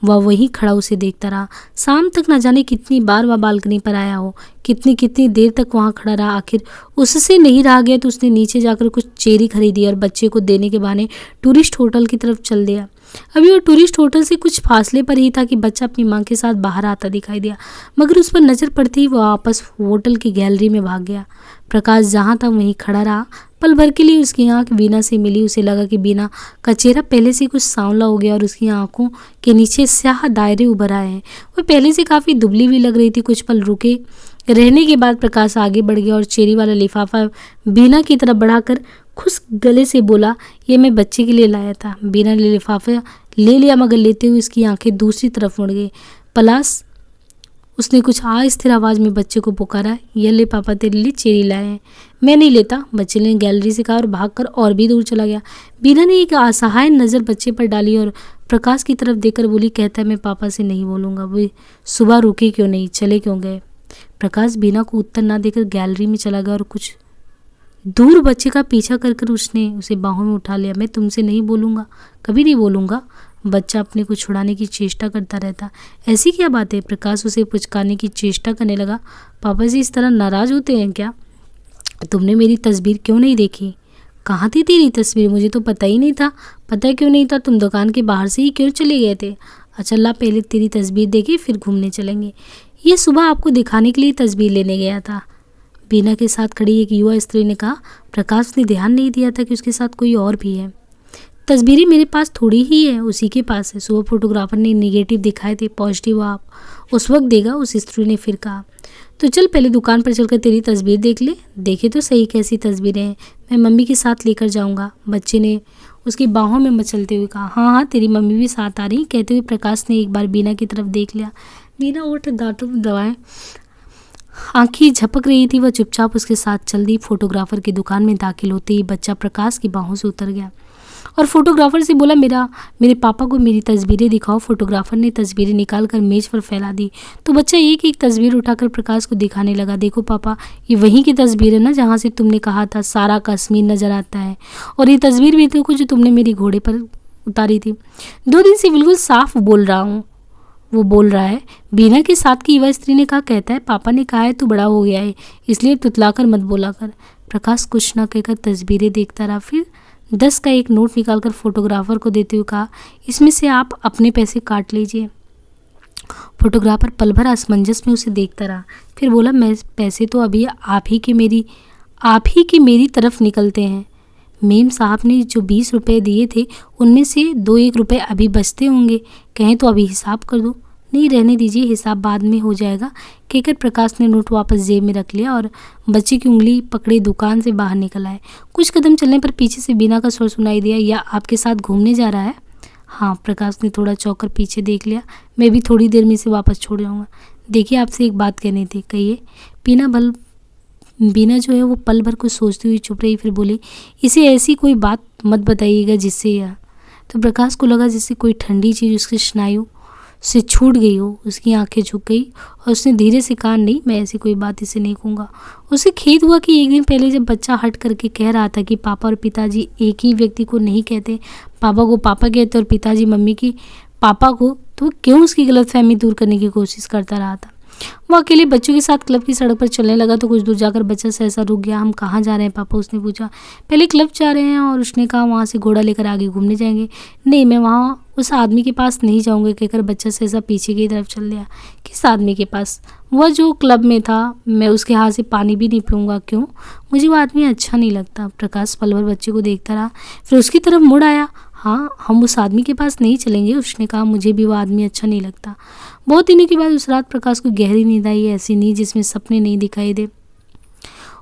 वह वहीं खड़ा उसे देखता रहा। शाम तक न जाने कितनी बार वह बालकनी पर आया हो, कितनी कितनी देर तक वहाँ खड़ा रहा। आखिर उससे नहीं रहा गया तो उसने नीचे जाकर कुछ चेरी खरीदी और बच्चे को देने के बहाने टूरिस्ट होटल की तरफ चल दिया। अभी वो टूरिस्ट होटल से कुछ फासले पर ही था कि बच्चा अपनी माँ के साथ बाहर आता दिखाई दिया, मगर उस पर नज़र पड़ते ही वह वापस होटल की गैलरी में भाग गया। प्रकाश जहाँ था वहीं खड़ा रहा। पल भर के लिए उसकी आंख बीना से मिली। उसे लगा कि बीना का चेहरा पहले से कुछ सांवला हो गया और उसकी आंखों के नीचे स्याह दायरे उभर आए हैं। वह पहले से काफ़ी दुबली भी लग रही थी। कुछ पल रुके रहने के बाद प्रकाश आगे बढ़ गया और चेरी वाला लिफाफा बीना की तरफ बढ़ाकर खुश गले से बोला, ये मैं बच्चे के लिए लाया था। बीना ने लिफाफा ले लिया, मगर लेते हुए उसकी आंखें दूसरी तरफ मुड़ गई। पलास उसने कुछ अस्थिर आवाज़ में बच्चे को पुकारा, ये ले पापा तेरे लिए चेरी लाए हैं। मैं नहीं लेता, बच्चे ने गैलरी से कहा और भागकर और भी दूर चला गया। बीना ने एक असहाय नज़र बच्चे पर डाली और प्रकाश की तरफ देखकर बोली, कहता है मैं पापा से नहीं बोलूँगा। वो सुबह रुके क्यों नहीं, चले क्यों गए? प्रकाश बीना को उत्तर ना देकर गैलरी में चला गया और कुछ दूर बच्चे का पीछा कर उसने उसे बाहों में उठा लिया। मैं तुमसे नहीं बोलूँगा, कभी नहीं बोलूँगा। बच्चा अपने को छुड़ाने की चेष्टा करता रहता। ऐसी क्या बात है? प्रकाश उसे पुचकाने की चेष्टा करने लगा। पापा जी इस तरह नाराज़ होते हैं क्या? तुमने मेरी तस्वीर क्यों नहीं देखी? कहाँ थी तेरी तस्वीर? मुझे तो पता ही नहीं था। पता क्यों नहीं था? तुम दुकान के बाहर से ही क्यों चले गए थे? अच्छा ला, पहले तेरी तस्वीर देखे फिर घूमने चलेंगे। ये सुबह आपको दिखाने के लिए तस्वीर लेने गया था। बीना के साथ खड़ी एक युवा स्त्री ने कहा। प्रकाश ने ध्यान नहीं दिया था कि उसके साथ कोई और भी है। तस्वीरें मेरे पास थोड़ी ही है, उसी के पास है। सुबह फोटोग्राफर ने नेगेटिव दिखाए थे, पॉजिटिव आप उस वक्त देगा, उस स्त्री ने फिर कहा। तो चल पहले दुकान पर चलकर तेरी तस्वीर देख ले। देखे तो सही कैसी तस्वीरें हैं। मैं मम्मी के साथ लेकर जाऊंगा, बच्चे ने उसकी बाहों में मचलते हुए कहा। हाँ हाँ, तेरी मम्मी भी साथ आ रही, कहते हुए प्रकाश ने एक बार बीना की तरफ देख लिया। बीना ओठ दांतों में दबाए आंखें झपक रही थी। वह चुपचाप उसके साथ चल दी। फोटोग्राफर की दुकान में दाखिल होते ही बच्चा प्रकाश की बाहों से उतर गया और फोटोग्राफर से बोला, मेरे पापा को मेरी तस्वीरें दिखाओ। फोटोग्राफर ने तस्वीरें निकाल कर मेज पर फैला दी तो बच्चा एक एक तस्वीर उठाकर प्रकाश को दिखाने लगा। देखो पापा, ये वहीं की तस्वीर है ना जहाँ से तुमने कहा था सारा कश्मीर नजर आता है, और ये तस्वीर भी देखो जो तुमने मेरी घोड़े पर उतारी थी। 2 दिन से बिल्कुल साफ बोल रहा हूँ। वो बोल रहा है, बीना के साथ की युवा स्त्री ने कहा। कहता है पापा ने कहा है तू बड़ा हो गया है, इसलिए तुतलाकर मत बोला कर। प्रकाश कुछ न कहकर तस्वीरें देखता रहा। फिर 10 का एक नोट निकालकर फोटोग्राफर को देते हुए कहा, इसमें से आप अपने पैसे काट लीजिए। फोटोग्राफर पल भर असमंजस में उसे देखता रहा, फिर बोला, मैं पैसे तो अभी आप ही के मेरी तरफ निकलते हैं। मेम साहब ने जो 20 रुपये दिए थे उनमें से 2-1 रुपये अभी बचते होंगे, कहें तो अभी हिसाब कर दो। नहीं, रहने दीजिए, हिसाब बाद में हो जाएगा, कहकर प्रकाश ने नोट वापस जेब में रख लिया और बच्चे की उंगली पकड़े दुकान से बाहर निकल आए। कुछ कदम चलने पर पीछे से बीना का स्वर सुनाई दिया, या आपके साथ घूमने जा रहा है? हाँ। प्रकाश ने थोड़ा चौंक कर पीछे देख लिया। मैं भी थोड़ी देर में इसे वापस छोड़ जाऊँगा। देखिए, आपसे एक बात कहनी थी। कहिए। बीना जो है वो पल भर कुछ सोचती हुई चुप रही, फिर बोली, इसे ऐसी कोई बात मत बताइएगा जिससे यह। तो प्रकाश को लगा जैसे कोई ठंडी चीज़ उसके स्नायु से छूट गई हो। उसकी आंखें झुक गई और उसने धीरे से कहा, नहीं, मैं ऐसी कोई बात इसे नहीं कहूँगा। उसे खेद हुआ कि एक दिन पहले जब बच्चा हट करके कह रहा था कि पापा और पिताजी एक ही व्यक्ति को नहीं कहते, पापा को पापा कहते और पिताजी मम्मी की पापा को, तो क्यों उसकी गलतफहमी दूर करने की कोशिश करता रहा था। वो अकेले बच्चों के साथ क्लब की सड़क पर चलने लगा तो कुछ दूर जाकर बच्चा सहसा रुक गया। हम कहाँ जा रहे हैं पापा? उसने पूछा। पहले क्लब जा रहे हैं, और उसने कहा वहाँ से घोड़ा लेकर आगे घूमने जाएंगे। नहीं, मैं वहाँ उस आदमी के पास नहीं जाऊँगा, कहकर बच्चा सहसा पीछे की तरफ चल दिया। किस आदमी के पास? वह जो क्लब में था। मैं उसके हाथ से पानी भी नहीं पीऊँगा। क्यों? मुझे वो आदमी अच्छा नहीं लगता। प्रकाश पल भर बच्चे को देखता रहा, फिर उसकी तरफ मुड़ आया। हाँ, हम उस आदमी के पास नहीं चलेंगे, उसने कहा। मुझे भी वो आदमी अच्छा नहीं लगता। बहुत दिनों के बाद उस रात प्रकाश को गहरी नींद आई, ऐसी नींद जिसमें सपने नहीं दिखाई दे।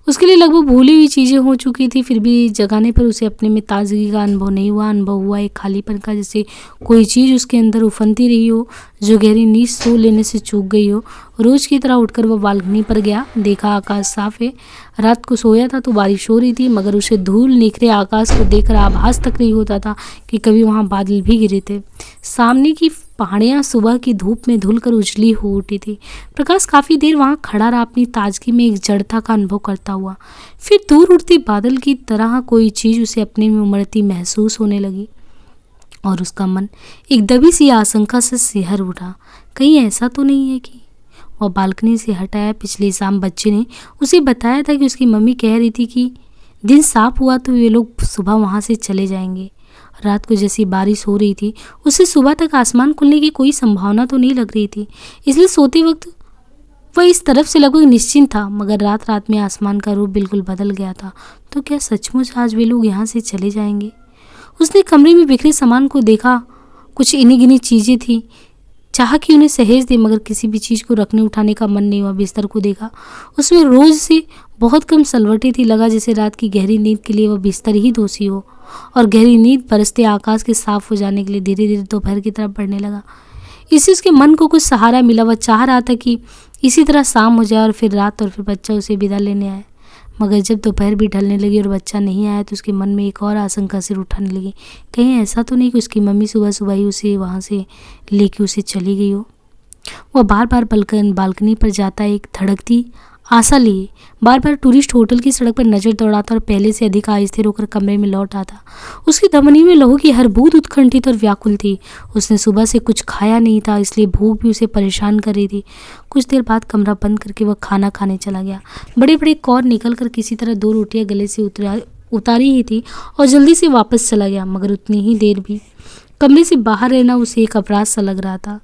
उसके लिए लगभग भूली हुई चीज़ें हो चुकी थी, फिर भी जगाने पर उसे अपने में ताजगी का अनुभव नहीं हुआ। अनुभव हुआ एक खालीपन का, जैसे कोई चीज़ उसके अंदर उफनती रही हो, जो गहरी नींद सो लेने से चूक गई हो। रोज़ की तरह उठकर वह बालकनी पर गया। देखा आकाश साफ है। रात को सोया था तो बारिश हो रही थी, मगर उसे धूल निखरे आकाश को देखकर आभास तक नहीं होता था कि कभी वहाँ बादल भी गिरे थे। सामने की पहाड़ियाँ सुबह की धूप में धुलकर उजली हो उठी थी। प्रकाश काफ़ी देर वहाँ खड़ा रहा, अपनी ताजगी में एक जड़ता का अनुभव करता हुआ। फिर दूर उड़ती बादल की तरह कोई चीज़ उसे अपने में उमड़ती महसूस होने लगी और उसका मन एक दबी सी आशंका से सिहर उठा। कहीं ऐसा तो नहीं है कि वह बालकनी से हटाया। पिछली शाम बच्चे ने उसे बताया था कि उसकी मम्मी कह रही थी कि दिन साफ हुआ तो ये लोग सुबह वहाँ से चले जाएंगे। रात को जैसी बारिश हो रही थी, उससे सुबह तक आसमान खुलने की कोई संभावना तो नहीं लग रही थी, इसलिए सोते वक्त वह इस तरफ से लगभग निश्चिंत था। मगर रात रात में आसमान का रूप बिल्कुल बदल गया था। तो क्या सचमुच आज वे लोग यहाँ से चले जाएंगे? उसने कमरे में बिखरे सामान को देखा। कुछ इन्हीं गिनी चीज़ें थी। चाहा कि उन्हें सहेज दे, मगर किसी भी चीज़ को रखने उठाने का मन नहीं हुआ। बिस्तर को देखा, उसमें रोज़ से बहुत कम सलवटें थी। लगा जैसे रात की गहरी नींद के लिए वह बिस्तर ही दोषी हो, और गहरी नींद बरसते आकाश के साफ हो जाने के लिए धीरे धीरे दोपहर की तरफ बढ़ने लगा। इससे उसके मन को कुछ सहारा मिला। वह चाह रहा था कि इसी तरह शाम हो जाए और फिर रात, और फिर बच्चा उसे विदा लेने आए। मगर जब दोपहर भी ढलने लगी और बच्चा नहीं आया तो उसके मन में एक और आशंका सिर उठाने लगी। कहीं ऐसा तो नहीं कि उसकी मम्मी सुबह सुबह ही उसे वहाँ से लेके उसे चली गई हो। वह बार बार बालकनी पर जाता, एक धड़कती आशा लिए बार बार टूरिस्ट होटल की सड़क पर नजर दौड़ाता और पहले से अधिक अस्थिर होकर कमरे में लौट आता। उसकी धमनी में लहू की हर बूंद उत्कंठित और व्याकुल थी। उसने सुबह से कुछ खाया नहीं था, इसलिए भूख भी उसे परेशान कर रही थी। कुछ देर बाद कमरा बंद करके वह खाना खाने चला गया। बड़े बड़े कौर निकल कर किसी तरह 2 रोटियां गले से उतारी ही थी और जल्दी से वापस चला गया। मगर उतनी ही देर भी कमरे से बाहर रहना उसे एक अपराध सा लग रहा था।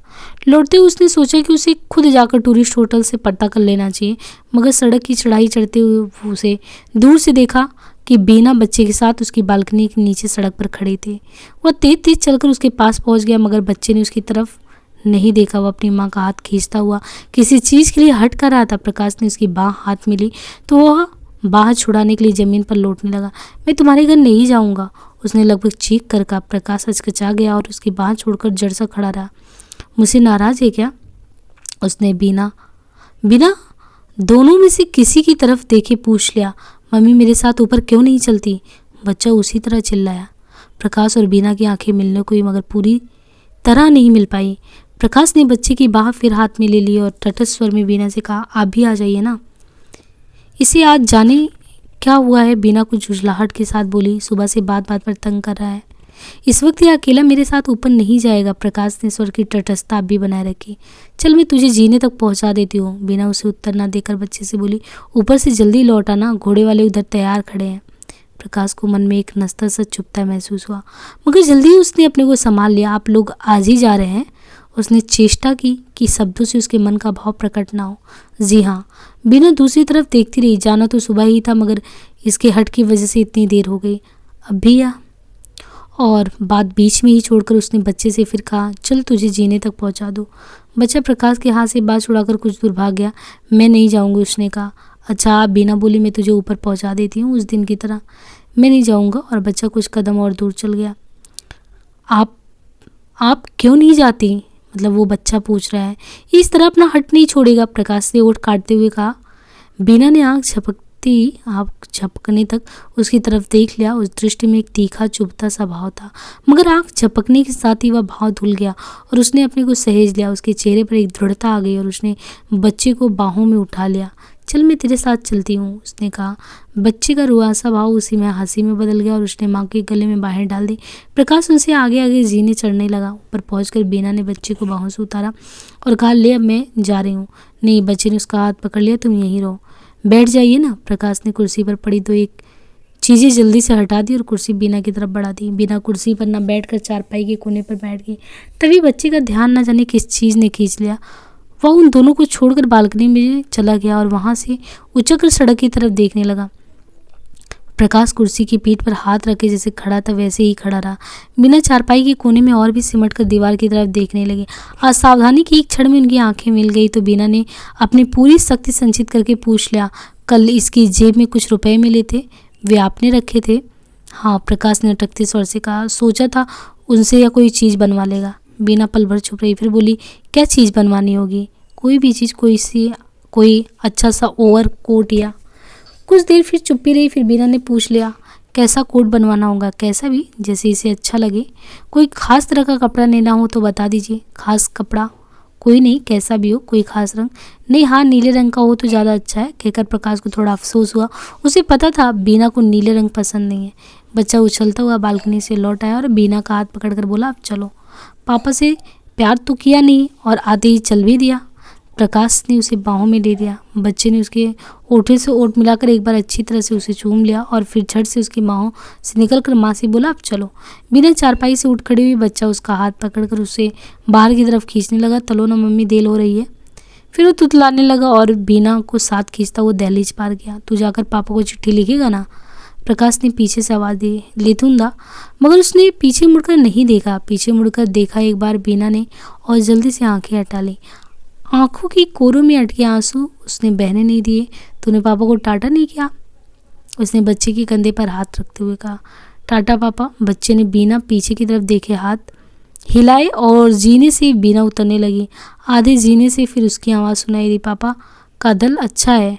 लौटते हुए उसने सोचा कि उसे खुद जाकर टूरिस्ट होटल से पता कर लेना चाहिए। मगर सड़क की चढ़ाई चढ़ते हुए उसे दूर से देखा कि बीना बच्चे के साथ उसकी बालकनी के नीचे सड़क पर खड़े थे। वह तेज तेज चलकर उसके पास पहुंच गया, मगर बच्चे ने उसकी तरफ नहीं देखा। वह अपनी माँ का हाथ खींचता हुआ किसी चीज़ के लिए हट कर रहा था। प्रकाश ने उसकी बाँह हाथ मिली तो वह बाँह छुड़ाने के लिए ज़मीन पर लौटने लगा। मैं तुम्हारे घर नहीं जाऊँगा, उसने लगभग चीख कर कहा। प्रकाश हचकिचा गया और उसकी बाँह छोड़कर जड़ सा खड़ा रहा। मुझसे नाराज़ है क्या? उसने बिना दोनों में से किसी की तरफ देखे पूछ लिया। मम्मी मेरे साथ ऊपर क्यों नहीं चलती? बच्चा उसी तरह चिल्लाया। प्रकाश और बीना की आंखें मिलने को ही मगर पूरी तरह नहीं मिल पाई। प्रकाश ने बच्चे की बाँह फिर हाथ में ले ली और तटस्थ स्वर में बीना से कहा, आप भी आ जाइए ना। इसे आज जाने क्या हुआ है? बीना कुछ झुंझलाहट के साथ बोली। सुबह से बात बात पर तंग कर रहा है। इस वक्त ये अकेला मेरे साथ ऊपर नहीं जाएगा। प्रकाश ने स्वर की तटस्थता भी बनाए रखी। चल मैं तुझे जीने तक पहुंचा देती हूँ। बीना उसे उत्तर न देकर बच्चे से बोली, ऊपर से जल्दी लौट आना, घोड़े वाले उधर तैयार खड़े हैं। प्रकाश को मन में एक नस्ता सा चुभता महसूस हुआ, मगर जल्दी उसने अपने को संभाल लिया। आप लोग आज ही जा रहे हैं? उसने चेष्टा की कि शब्दों से उसके मन का भाव प्रकट ना हो। जी हाँ। बीना दूसरी तरफ देखती रही। जाना तो सुबह ही था, मगर इसके हट की वजह से इतनी देर हो गई। अब भी या? और बात बीच में ही छोड़कर उसने बच्चे से फिर कहा, चल तुझे जीने तक पहुंचा दो। बच्चा प्रकाश के हाथ से बात छुड़ाकर कुछ दूर भाग गया। मैं नहीं जाऊंगी, उसने कहा। अच्छा, आप बीना बोली, मैं तुझे ऊपर पहुंचा देती हूँ उस दिन की तरह। मैं नहीं जाऊंगा। और बच्चा कुछ कदम और दूर चल गया। आप क्यों नहीं जाती? मतलब वो बच्चा पूछ रहा है। इस तरह अपना हट नहीं छोड़ेगा, प्रकाश ने ओठ काटते हुए कहा। बीना ने आँख झपकने तक उसकी तरफ देख लिया। उस दृष्टि में एक तीखा चुभता सा भाव था, मगर आँख झपकने के साथ ही वह भाव धुल गया और उसने अपने को सहेज लिया। उसके चेहरे पर एक दृढ़ता आ गई और उसने बच्चे को बाहों में उठा लिया। चल मैं तेरे साथ चलती हूँ, उसने कहा। बच्चे का रुआसा भाव उसी में हंसी में बदल गया और उसने माँ के गले में बाहें डाल दी। प्रकाश उनसे आगे आगे जीने चढ़ने लगा। ऊपर पहुंचकर बीना ने बच्चे को बाहों से उतारा और कहा, ले अब मैं जा रही हूँ। नहीं, बच्चे ने उसका हाथ पकड़ लिया। तुम यहीं रहो, बैठ जाइए ना। प्रकाश ने कुर्सी पर पड़ी तो एक चीज़ें जल्दी से हटा दी और कुर्सी बीना की तरफ बढ़ा दी। बीना कुर्सी पर न बैठकर चारपाई के कोने पर बैठ गई। तभी बच्चे का ध्यान न जाने किस चीज़ ने खींच लिया। वह उन दोनों को छोड़कर बालकनी में चला गया और वहाँ से उछलकर सड़क की तरफ देखने लगा। प्रकाश कुर्सी की पीठ पर हाथ रखे जैसे खड़ा था वैसे ही खड़ा रहा। बिना चारपाई के कोने में और भी सिमट कर दीवार की तरफ देखने लगे। असावधानी की एक क्षण में उनकी आंखें मिल गई तो बीना ने अपनी पूरी शक्ति संचित करके पूछ लिया, कल इसकी जेब में कुछ रुपए मिले थे, वे आपने रखे थे? हाँ, प्रकाश ने अटकते स्वर से कहा। सोचा था उनसे या कोई चीज़ बनवा लेगा। बीना पल भर चुप रही, फिर बोली, क्या चीज़ बनवानी होगी? कोई भी चीज़, कोई अच्छा सा ओवर कोट या। कुछ देर फिर चुप्पी रही। फिर बीना ने पूछ लिया, कैसा कोट बनवाना होगा? कैसा भी, जैसे इसे अच्छा लगे। कोई खास तरह का कपड़ा लेना हो तो बता दीजिए। खास कपड़ा कोई नहीं, कैसा भी हो, कोई खास रंग नहीं। हाँ, नीले रंग का हो तो ज़्यादा अच्छा है, कहकर प्रकाश को थोड़ा अफसोस हुआ। उसे पता था बीना को नीले रंग पसंद नहीं है। बच्चा उछलता हुआ बालकनी से लौट आया और बीना का हाथ पकड़कर बोला, अब चलो। पापा से प्यार तो किया नहीं और आते ही चल भी दिया। प्रकाश ने उसे बाहों में ले लिया। बच्चे ने उसके ओठे से ओठ मिलाकर एक बार अच्छी तरह से उसे चूम लिया और फिर झट से उसकी बाहों से निकलकर माँ से बोला, अब चलो। बिना चारपाई से उठ खड़ी हुई बच्चा उसका हाथ पकड़कर उसे बाहर की तरफ खींचने लगा। तलो ना मम्मी, देर हो रही है। फिर वो तुतलाने लगा और बीना को साथ खींचता वो दहलीज पार गया। तू जाकर पापा को चिट्ठी लिखेगा ना? प्रकाश ने पीछे से आवाज़ दी, लिखूंगा। मगर उसने पीछे मुड़कर नहीं देखा। पीछे मुड़कर देखा एक बार बीना ने और जल्दी से आंखें हटा ली। आंखों की कोरों में अटके आंसू उसने बहने नहीं दिए। तूने पापा को टाटा नहीं किया? उसने बच्चे के कंधे पर हाथ रखते हुए कहा। टाटा पापा। बच्चे ने बीना पीछे की तरफ देखे हाथ हिलाए और जीने से बीना उतरने लगी। आधे जीने से फिर उसकी आवाज़ सुनाई दी, पापा का धल अच्छा है।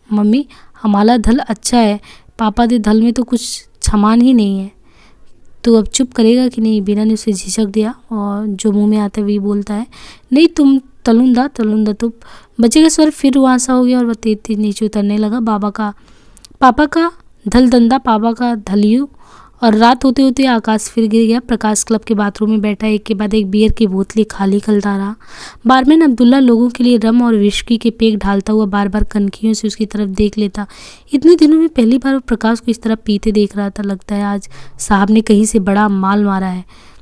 मम्मी, हमारा धल अच्छा है, पापा दे धल में तो कुछ छमान ही नहीं है। तू अब चुप करेगा कि नहीं? बीना ने उसे झिझक दिया और जो मुंह में आता है वही बोलता है। नहीं, तुम तलुंदा तो। बच्चे का स्वर फिर रुआसा हो गया और वह तेज तेज नीचे उतरने लगा। पापा का धल दंदा, पापा का धलियू और रात होते होते आकाश फिर गिर गया। प्रकाश क्लब के बाथरूम में बैठा एक के बाद एक बियर की बोतलें खाली खलता रहा। बारमैन अब्दुल्ला लोगों के लिए रम और विस्की के पेग ढालता हुआ बार बार कनखियों से उसकी तरफ देख लेता। इतने दिनों में पहली बार वो प्रकाश को इस तरह पीते देख रहा था। लगता है आज साहब ने कहीं से बड़ा माल मारा है।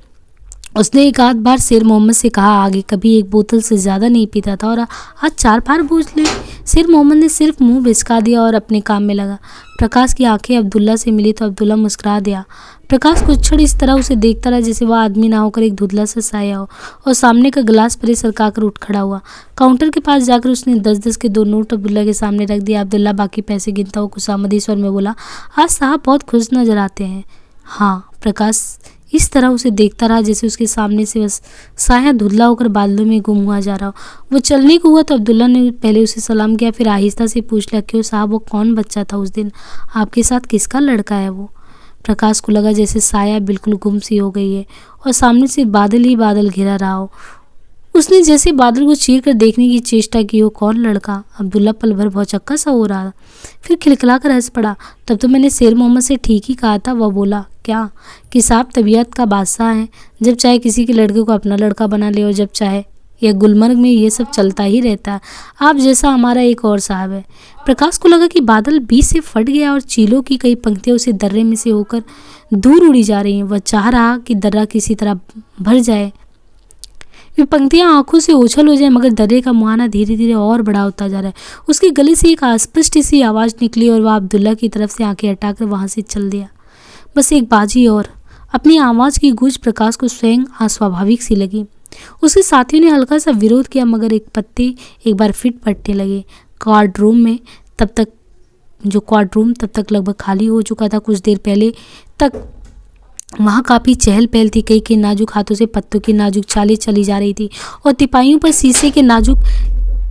उसने एक आध बार शेर मोहम्मद से कहा, आगे कभी एक बोतल से ज़्यादा नहीं पीता था और आज 4 बार बूझ ली। शेर मोहम्मद ने सिर्फ मुंह बिचका दिया और अपने काम में लगा। प्रकाश की आंखें अब्दुल्ला से मिली तो अब्दुल्ला मुस्कुरा दिया। प्रकाश कुछ क्षण इस तरह उसे देखता रहा जैसे वह आदमी ना होकर एक धुंधला सा साया हो, और सामने का गिलास परे सरकाकर उठ खड़ा हुआ। काउंटर के पास जाकर उसने 10-10 के 2 नोट अब्दुल्ला के सामने रख दिया। अब्दुल्ला बाकी पैसे गिनता हुआ खुशामदी स्वर में बोला, आज साहब बहुत खुश नजर आते हैं। हाँ। प्रकाश इस तरह उसे देखता रहा जैसे उसके सामने से बस साया धुंधला होकर बादलों में गुम हुआ जा रहा हो। वो चलने को हुआ तो अब्दुल्ला ने पहले उसे सलाम किया, फिर आहिस्ता से पूछ लिया, क्यों साहब वो कौन बच्चा था उस दिन आपके साथ, किसका लड़का है वो? प्रकाश को लगा जैसे साया बिल्कुल गुम सी हो गई है और सामने से बादल ही बादल घिरा रहा हो। उसने जैसे बादल को चीर कर देखने की चेष्टा की हो, कौन लड़का? अब्दुल्ला पल भर भौचक्का सा हो रहा, फिर खिलखिला कर हंस पड़ा। तब तो मैंने शेर मोहम्मद से ठीक ही कहा था। वह बोला, क्या? कि साहब तबीयत का बादशाह है, जब चाहे किसी के लड़के को अपना लड़का बना ले और जब चाहे। यह गुलमर्ग में ये सब चलता ही रहता है। आप जैसा हमारा एक और साहब है। प्रकाश को लगा कि बादल बीच से फट गया और चीलों की कई पंक्तियां उसे दर्रे में से होकर दूर उड़ी जा रही हैं। वह चाह रहा कि दर्रा किसी तरह भर जाए, वे पंक्तियां आंखों से ओझल हो जाए, मगर दर्रे का मुहाना धीरे धीरे और बड़ा होता जा रहा है। उसके गले से एक अस्पष्ट सी आवाज़ निकली और वह अब्दुल्ला की तरफ से आंखें हटाकर वहां से चल दिया। बस एक बाजी और। अपनी आवाज़ की गूंज प्रकाश को स्वयं अस्वाभाविक सी लगी। उसके साथियों ने हल्का सा विरोध किया, मगर एक पत्ते एक बार फिट फटने लगे। क्वार्ट रूम तब तक लगभग खाली हो चुका था। कुछ देर पहले तक वहाँ काफ़ी चहल पहल थी। कई के नाजुक हाथों से पत्तों की नाजुक चालें चली जा रही थी और तिपाहियों पर शीशे के नाजुक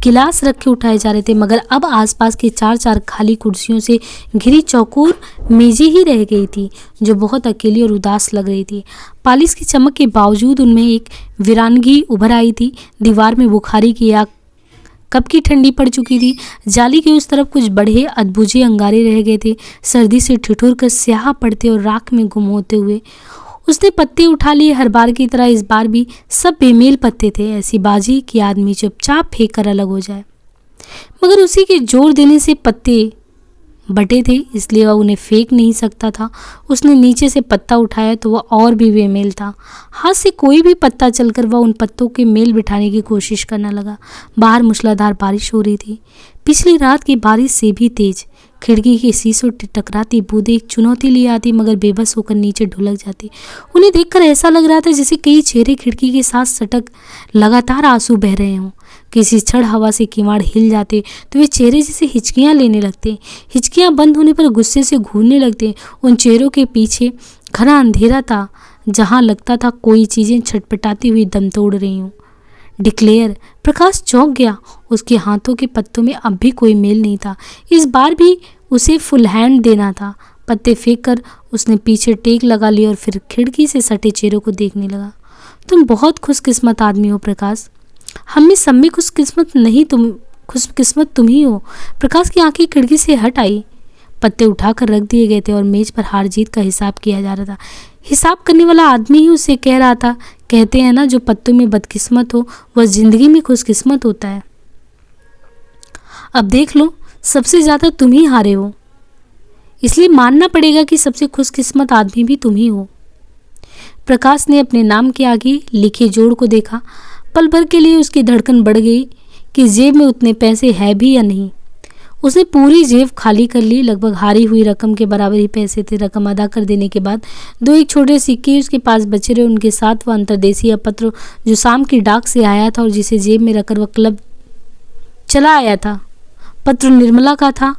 गिलास रख के उठाए जा रहे थे, मगर अब आसपास की 4-4 खाली कुर्सियों से घिरी चौकोर मेजें ही रह गई थी, जो बहुत अकेली और उदास लग रही थी। पालिश की चमक के बावजूद उनमें एक वीरानगी उभर आई थी। दीवार में बुखारी की आग कब की ठंडी पड़ चुकी थी। जाली के उस तरफ कुछ बड़े अधबुझे अंगारे रह गए थे, सर्दी से ठिठुर कर स्याह पड़ते और राख में गुम होते हुए। उसने पत्ते उठा लिए। हर बार की तरह इस बार भी सब बेमेल पत्ते थे। ऐसी बाजी कि आदमी चुपचाप फेंक कर अलग हो जाए, मगर उसी के जोर देने से पत्ते बटे थे, इसलिए वह उन्हें फेंक नहीं सकता था। उसने नीचे से पत्ता उठाया तो वह और भी बेमेल था। हाथ से कोई भी पत्ता चलकर वह उन पत्तों के मेल बिठाने की कोशिश करने लगा। बाहर मूसलाधार बारिश हो रही थी, पिछली रात की बारिश से भी तेज। खिड़की के शीशों टकराती बूंदें एक चुनौती लिए आती, मगर बेबस होकर नीचे ढुलक जाती। उन्हें देखकर ऐसा लग रहा था जैसे कई चेहरे खिड़की के साथ सटक लगातार आंसू बह रहे हों। किसी क्षण हवा से किवाड़ हिल जाते तो वे चेहरे जैसे हिचकियां लेने लगते। हिचकियां बंद होने पर गुस्से से घूरने लगते। उन चेहरों के पीछे घना अंधेरा था, जहां लगता था कोई चीज़ें छटपटाती हुई दम तोड़ रही हों। डिक्लेयर। प्रकाश चौंक गया। उसके हाथों के पत्तों में अब भी कोई मेल नहीं था। इस बार भी उसे फुल हैंड देना था। पत्ते फेंक कर उसने पीछे टेक लगा ली और फिर खिड़की से सटे चेहरों को देखने लगा। तुम बहुत खुशकिस्मत आदमी हो प्रकाश। हम में सब में खुशकिस्मत तुम ही हो। प्रकाश की आंखें खिड़की से हट आई। पत्ते उठाकर रख दिए गए थे और मेज पर हार जीत का हिसाब किया जा रहा था। हिसाब करने वाला आदमी ही उसे कह रहा था, कहते हैं ना, जो पत्तों में बदकिस्मत हो वह जिंदगी में खुशकिस्मत होता है। अब देख लो, सबसे ज़्यादा तुम ही हारे हो, इसलिए मानना पड़ेगा कि सबसे खुशकिस्मत आदमी भी तुम ही हो। प्रकाश ने अपने नाम के आगे लिखे जोड़ को देखा। पल भर के लिए उसकी धड़कन बढ़ गई कि जेब में उतने पैसे है भी या नहीं। उसने पूरी जेब खाली कर ली। लगभग हारी हुई रकम के बराबर ही पैसे थे। रकम अदा कर देने के बाद 2-1 छोटे सिक्के उसके पास बचे रहे। उनके साथ वह अंतर्देशीय पत्र जो शाम की डाक से आया था और जिसे जेब में रखकर वह क्लब चला आया था। पत्र निर्मला का था,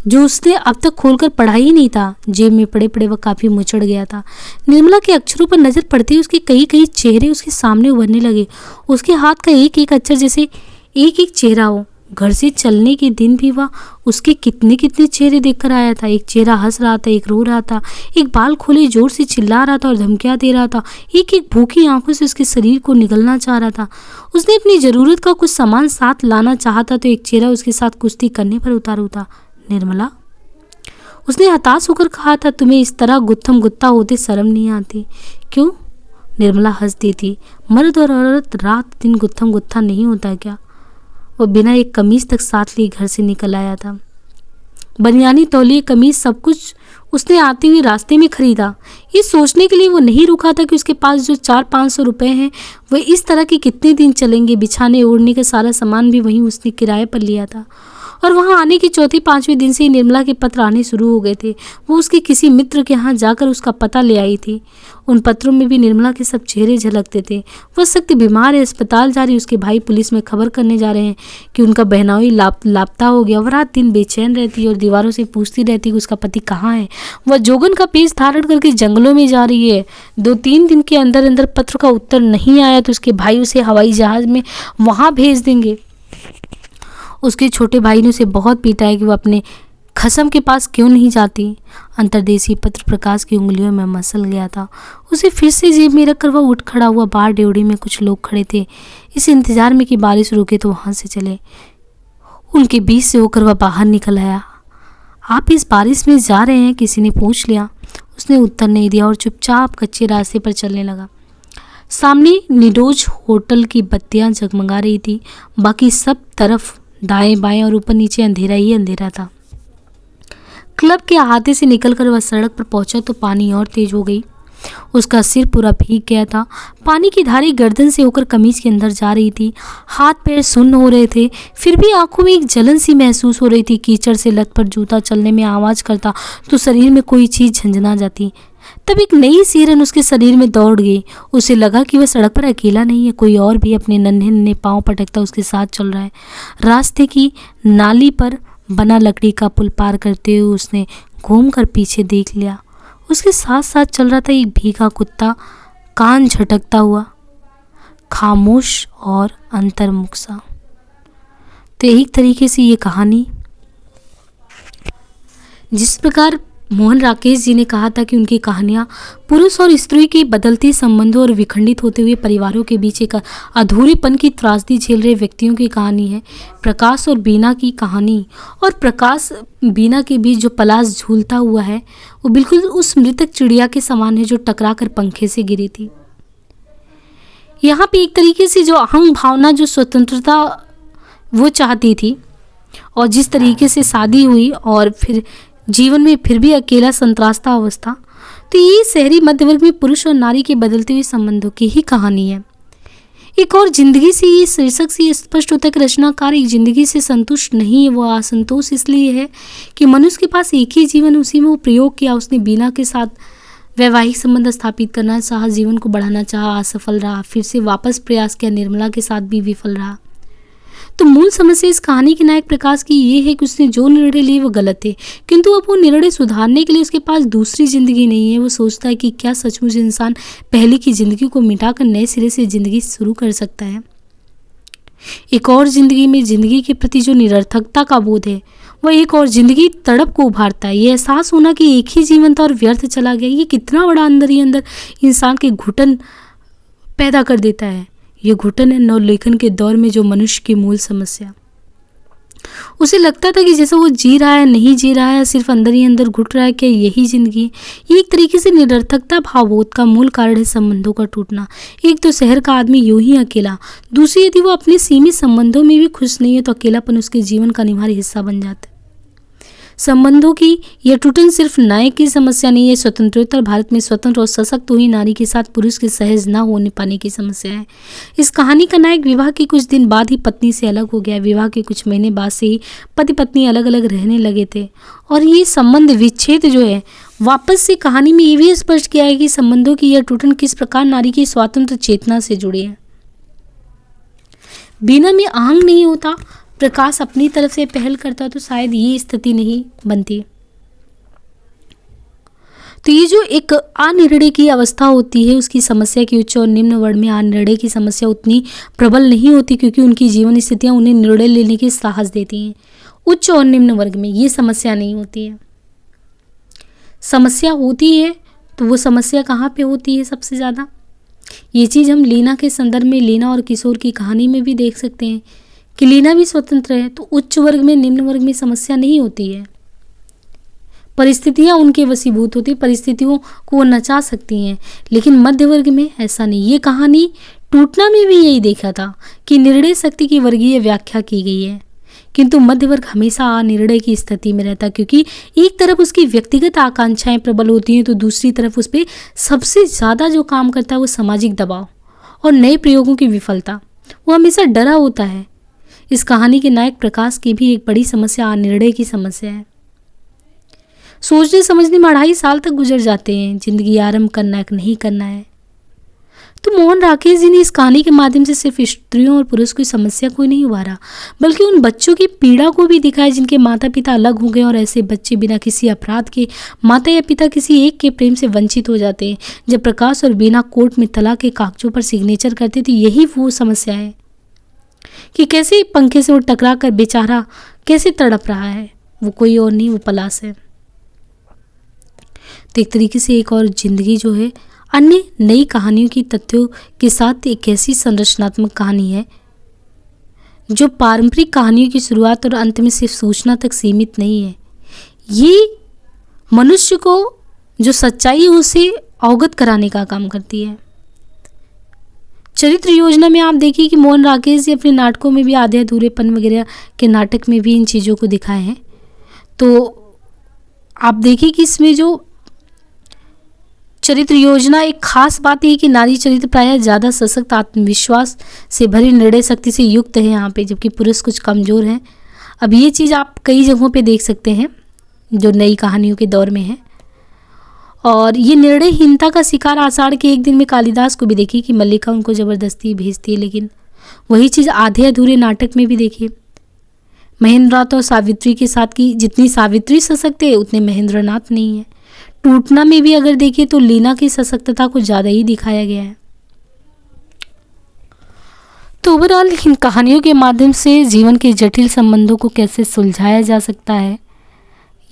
जो उसने अब तक खोलकर पढ़ा ही नहीं था। जेब में पड़े पड़े वह काफ़ी मुचड़ गया था। निर्मला के अक्षरों पर नज़र पड़ते ही उसके कई कई चेहरे उसके सामने उभरने लगे। उसके हाथ का एक एक अक्षर जैसे एक एक चेहरा हो। घर से चलने के दिन भी वह उसके कितने कितने चेहरे देखकर आया था। एक चेहरा हंस रहा था, एक रो रहा था, एक बाल खोले जोर से चिल्ला रहा था और धमकियां दे रहा था, एक एक भूखी आंखों से उसके शरीर को निगलना चाह रहा था। उसने अपनी ज़रूरत का कुछ सामान साथ लाना चाहा था तो एक चेहरा उसके साथ कुश्ती करने पर उतारू था। निर्मला। उसने हताश होकर कहा था, तुम्हें इस तरह गुत्थम गुत्ता होते शर्म नहीं आती? क्यों? निर्मला हंस दी थी। मर्द और औरत रात दिन गुत्थम गुत्था नहीं होता क्या? वो बिना एक कमीज तक साथ लिए घर से निकल आया था। बनियानी, तौलिए, कमीज सब कुछ उसने आते हुए रास्ते में खरीदा। ये सोचने के लिए वो नहीं रुका था कि उसके पास जो 400-500 रुपए हैं वह इस तरह के कितने दिन चलेंगे। बिछाने ओढ़ने का सारा सामान भी वहीं उसने किराए पर लिया था। और वहाँ आने के चौथे पाँचवें दिन से ही निर्मला के पत्र आने शुरू हो गए थे। वो उसके किसी मित्र के यहाँ जाकर उसका पता ले आई थी। उन पत्रों में भी निर्मला के सब चेहरे झलकते थे। वह सख्त बीमार है, अस्पताल जा रही, उसके भाई पुलिस में खबर करने जा रहे हैं कि उनका बहनोई लापता हो गया। वह रात दिन बेचैन रहती और दीवारों से पूछती रहती कि उसका पति कहाँ है। वह जोगन का पेश धारण करके जंगलों में जा रही है। 2-3 दिन के अंदर अंदर पत्र का उत्तर नहीं आया तो उसके भाई उसे हवाई जहाज में वहाँ भेज देंगे। उसके छोटे भाई ने उसे बहुत पीटा है कि वह अपने खसम के पास क्यों नहीं जाती। अंतर्देशीय पत्र प्रकाश की उंगलियों में मसल गया था। उसे फिर से जेब में रखकर वह उठ खड़ा हुआ। बाहर ड्योढ़ी में कुछ लोग खड़े थे, इस इंतजार में कि बारिश रुके तो वहाँ से चले। उनके बीच से होकर वह बाहर निकल आया। आप इस बारिश में जा रहे हैं? किसी ने पूछ लिया। उसने उत्तर नहीं दिया और चुपचाप कच्चे रास्ते पर चलने लगा। सामने निडोज होटल की बत्तियां जगमगा रही थी। बाकी सब तरफ दाएं बाएं और ऊपर नीचे अंधेरा ही अंधेरा था। क्लब के अहाते से निकलकर वह सड़क पर पहुंचा तो पानी और तेज हो गई। उसका सिर पूरा भीग गया था। पानी की धारे गर्दन से होकर कमीज के अंदर जा रही थी। हाथ पैर सुन्न हो रहे थे, फिर भी आंखों में एक जलन सी महसूस हो रही थी। कीचड़ से लथपथ जूता चलने में आवाज़ करता तो शरीर में कोई चीज़ झंझना जाती। तब एक नई सिरन उसके शरीर में दौड़ गई। उसे लगा कि वह सड़क पर अकेला नहीं है, कोई और भी अपने नन्हे नन्हे पाँव पटकता उसके साथ चल रहा है। रास्ते की नाली पर बना लकड़ी का पुल पार करते हुए उसने घूमकर पीछे देख लिया। उसके साथ साथ चल रहा था एक भीगा कुत्ता, कान झटकता हुआ, खामोश और अंतर्मुख सा। तो एक तरीके से ये कहानी, जिस प्रकार मोहन राकेश जी ने कहा था कि उनकी कहानियाँ पुरुष और स्त्री के बदलते संबंधों और विखंडित होते हुए परिवारों के बीच एक अधूरेपन की त्रासदी झेल रहे व्यक्तियों की कहानी है। प्रकाश और बीना की कहानी, और प्रकाश बीना के बीच जो पलाश झूलता हुआ है वो बिल्कुल उस मृतक चिड़िया के समान है जो टकरा कर पंखे से गिरी थी। यहाँ पे एक तरीके से जो अहम भावना, जो स्वतंत्रता वो चाहती थी, और जिस तरीके से शादी हुई और फिर जीवन में फिर भी अकेला संत्रास्ता अवस्था, तो ये शहरी मध्यवर्ग में पुरुष और नारी के बदलते हुए संबंधों की ही कहानी है। एक और जिंदगी से ये शीर्षक से स्पष्ट होता है कि रचनाकार एक जिंदगी से संतुष्ट नहीं है। वो असंतोष इसलिए है कि मनुष्य के पास एक ही जीवन, उसी में वो प्रयोग किया। उसने बीना के साथ वैवाहिक संबंध स्थापित करना चाहा, जीवन को बढ़ाना चाहा, असफल रहा। फिर से वापस प्रयास किया, निर्मला के साथ भी विफल रहा। तो मूल समस्या इस कहानी के नायक प्रकाश की ये है कि उसने जो निर्णय लिए वो गलत थे, किंतु अब वो निर्णय सुधारने के लिए उसके पास दूसरी जिंदगी नहीं है। वो सोचता है कि क्या सचमुच इंसान पहले की जिंदगी को मिटाकर नए सिरे से जिंदगी शुरू कर सकता है। एक और जिंदगी में जिंदगी के प्रति जो निरर्थकता का बोध है, वह एक और जिंदगी तड़प को उभारता है। ये एहसास होना कि एक ही जीवन था और व्यर्थ चला गया, ये कितना बड़ा अंदर ही अंदर इंसान के घुटन पैदा कर देता है। ये घुटन है नवलेखन के दौर में जो मनुष्य की मूल समस्या। उसे लगता था कि जैसा वो जी रहा है, नहीं जी रहा है, सिर्फ अंदर ही अंदर घुट रहा है, क्या यही जिंदगी? ये एक तरीके से निरर्थकता भावबोध का मूल कारण है संबंधों का टूटना। एक तो शहर का आदमी यूं ही अकेला, दूसरी यदि वो अपने सीमित संबंधों में भी खुश नहीं है तो अकेलापन उसके जीवन का अनिवार्य हिस्सा बन जाता है। संबंधों की यह टूटन सिर्फ नायक की समस्या नहीं है, स्वतंत्रोत्तर भारत में स्वतंत्र और सशक्त हुई नारी के साथ पुरुष के सहज न होने पाने की समस्या है। इस कहानी का नायक विवाह के कुछ दिन बाद ही पत्नी से अलग हो गया। विवाह के कुछ महीने बाद से ही पति पत्नी अलग अलग रहने लगे थे, और ये संबंध विच्छेद जो है वापस से कहानी में ये भी स्पष्ट किया है कि संबंधों की यह टूटन किस प्रकार नारी की स्वतंत्र चेतना से जुड़ी है। बीना में आहंग नहीं होता, प्रकाश अपनी तरफ से पहल करता तो शायद ये स्थिति नहीं बनती। तो ये जो एक अनिर्णय की अवस्था होती है, उसकी समस्या की उच्च और निम्न वर्ग में अनिर्णय की समस्या उतनी प्रबल नहीं होती, क्योंकि उनकी जीवन स्थितियां उन्हें निर्णय लेने की साहस देती हैं। उच्च और निम्न वर्ग में ये समस्या नहीं होती है। समस्या होती है तो वो समस्या कहाँ पे होती है सबसे ज़्यादा? ये चीज़ हम लीना के संदर्भ में, लीना और किशोर की कहानी में भी देख सकते हैं कि लीना भी स्वतंत्र है, तो उच्च वर्ग में निम्न वर्ग में समस्या नहीं होती है। परिस्थितियाँ उनके वशीभूत होती, परिस्थितियों को वो नचा सकती हैं। लेकिन मध्य वर्ग में ऐसा नहीं। ये कहानी टूटना में भी यही देखा था कि निर्णय शक्ति की वर्गीय व्याख्या की गई है, किंतु मध्य वर्ग हमेशा अनिर्णय की स्थिति में रहता, क्योंकि एक तरफ उसकी व्यक्तिगत आकांक्षाएं प्रबल होती हैं तो दूसरी तरफ उस पर सबसे ज़्यादा जो काम करता है वो सामाजिक दबाव और नए प्रयोगों की विफलता। वो हमेशा डरा होता है। इस कहानी के नायक प्रकाश की भी एक बड़ी समस्या अनिर्णय की समस्या है। सोचने समझने में 2.5 साल तक गुजर जाते हैं, जिंदगी आरंभ करना है कि नहीं करना है। तो मोहन राकेश जी ने इस कहानी के माध्यम से सिर्फ स्त्रियों और पुरुष की समस्या को नहीं उभारा, बल्कि उन बच्चों की पीड़ा को भी दिखाया जिनके माता पिता अलग हो गए, और ऐसे बच्चे बिना किसी अपराध के माता या पिता किसी एक के प्रेम से वंचित हो जाते हैं। जब प्रकाश और बीना कोर्ट में तलाक के कागजों पर सिग्नेचर करते थे, यही वो समस्या है कि कैसे पंखे से वो टकरा कर बेचारा कैसे तड़प रहा है। वो कोई और नहीं, वो पलाश है। तो एक तरीके से एक और जिंदगी जो है अन्य नई कहानियों की तथ्यों के साथ एक ऐसी संरचनात्मक कहानी है जो पारंपरिक कहानियों की शुरुआत और अंत में सिर्फ सूचना तक सीमित नहीं है। ये मनुष्य को जो सच्चाई है उसे अवगत कराने का काम करती है। चरित्र योजना में आप देखिए कि मोहन राकेश जी अपने नाटकों में भी आधे अधूरेपन वगैरह के नाटक में भी इन चीज़ों को दिखाए हैं। तो आप देखिए कि इसमें जो चरित्र योजना, एक खास बात है कि नारी चरित्र प्रायः ज़्यादा सशक्त, आत्मविश्वास से भरी, निर्णय शक्ति से युक्त है यहाँ पे, जबकि पुरुष कुछ कमज़ोर हैं। अब ये चीज़ आप कई जगहों पे देख सकते हैं जो नई कहानियों के दौर में है। और ये निर्णयहीनता का शिकार आषाढ़ के एक दिन में कालिदास को भी देखिए कि मल्लिका उनको ज़बरदस्ती भेजती है, लेकिन वही चीज़ आधे अधूरे नाटक में भी देखिए। महेंद्रनाथ और सावित्री के साथ की जितनी सावित्री सशक्त है उतने महेंद्रनाथ नहीं है। टूटना में भी अगर देखिए तो लीना की सशक्तता को ज़्यादा ही दिखाया गया है। तो ओवरऑल इन कहानियों के माध्यम से जीवन के जटिल संबंधों को कैसे सुलझाया जा सकता है,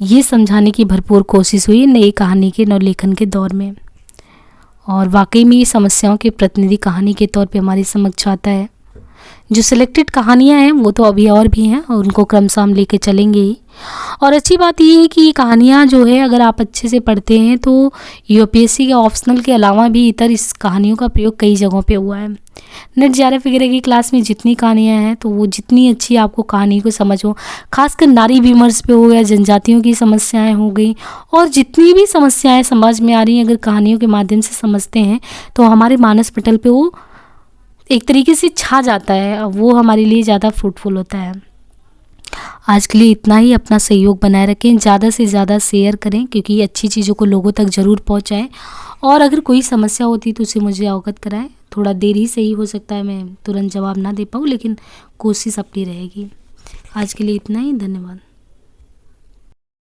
ये समझाने की भरपूर कोशिश हुई नई कहानी के नवलेखन के दौर में। और वाकई में ये समस्याओं के प्रतिनिधि कहानी के तौर पे हमारे समक्ष आता है। जो सिलेक्टेड कहानियाँ हैं वो तो अभी और भी हैं और उनको क्रमशः हम लेके चलेंगे ही। और अच्छी बात ये है कि ये कहानियाँ जो है अगर आप अच्छे से पढ़ते हैं तो यूपीएससी के ऑप्शनल के अलावा भी इतर इस कहानियों का प्रयोग कई जगहों पे हुआ है। नेट जेआरएफ वगैरह की क्लास में जितनी कहानियाँ हैं तो वो जितनी अच्छी आपको कहानी को समझ हो, खासकर नारी विमर्श पे हो गया, जनजातियों की समस्याएँ हो गई, और जितनी भी समस्याएँ समाज में आ रही हैं अगर कहानियों के माध्यम से समझते हैं तो हमारे मानस पटल पर वो एक तरीके से छा जाता है, वो हमारे लिए ज़्यादा फ्रूटफुल होता है। आज के लिए इतना ही। अपना सहयोग बनाए रखें, ज़्यादा से ज़्यादा शेयर करें क्योंकि अच्छी चीज़ों को लोगों तक ज़रूर पहुंचाएं। और अगर कोई समस्या होती तो उसे मुझे अवगत कराएं। थोड़ा देर ही सही हो सकता है मैं तुरंत जवाब ना दे पाऊँ, लेकिन कोशिश अपनी रहेगी। आज के लिए इतना ही। धन्यवाद।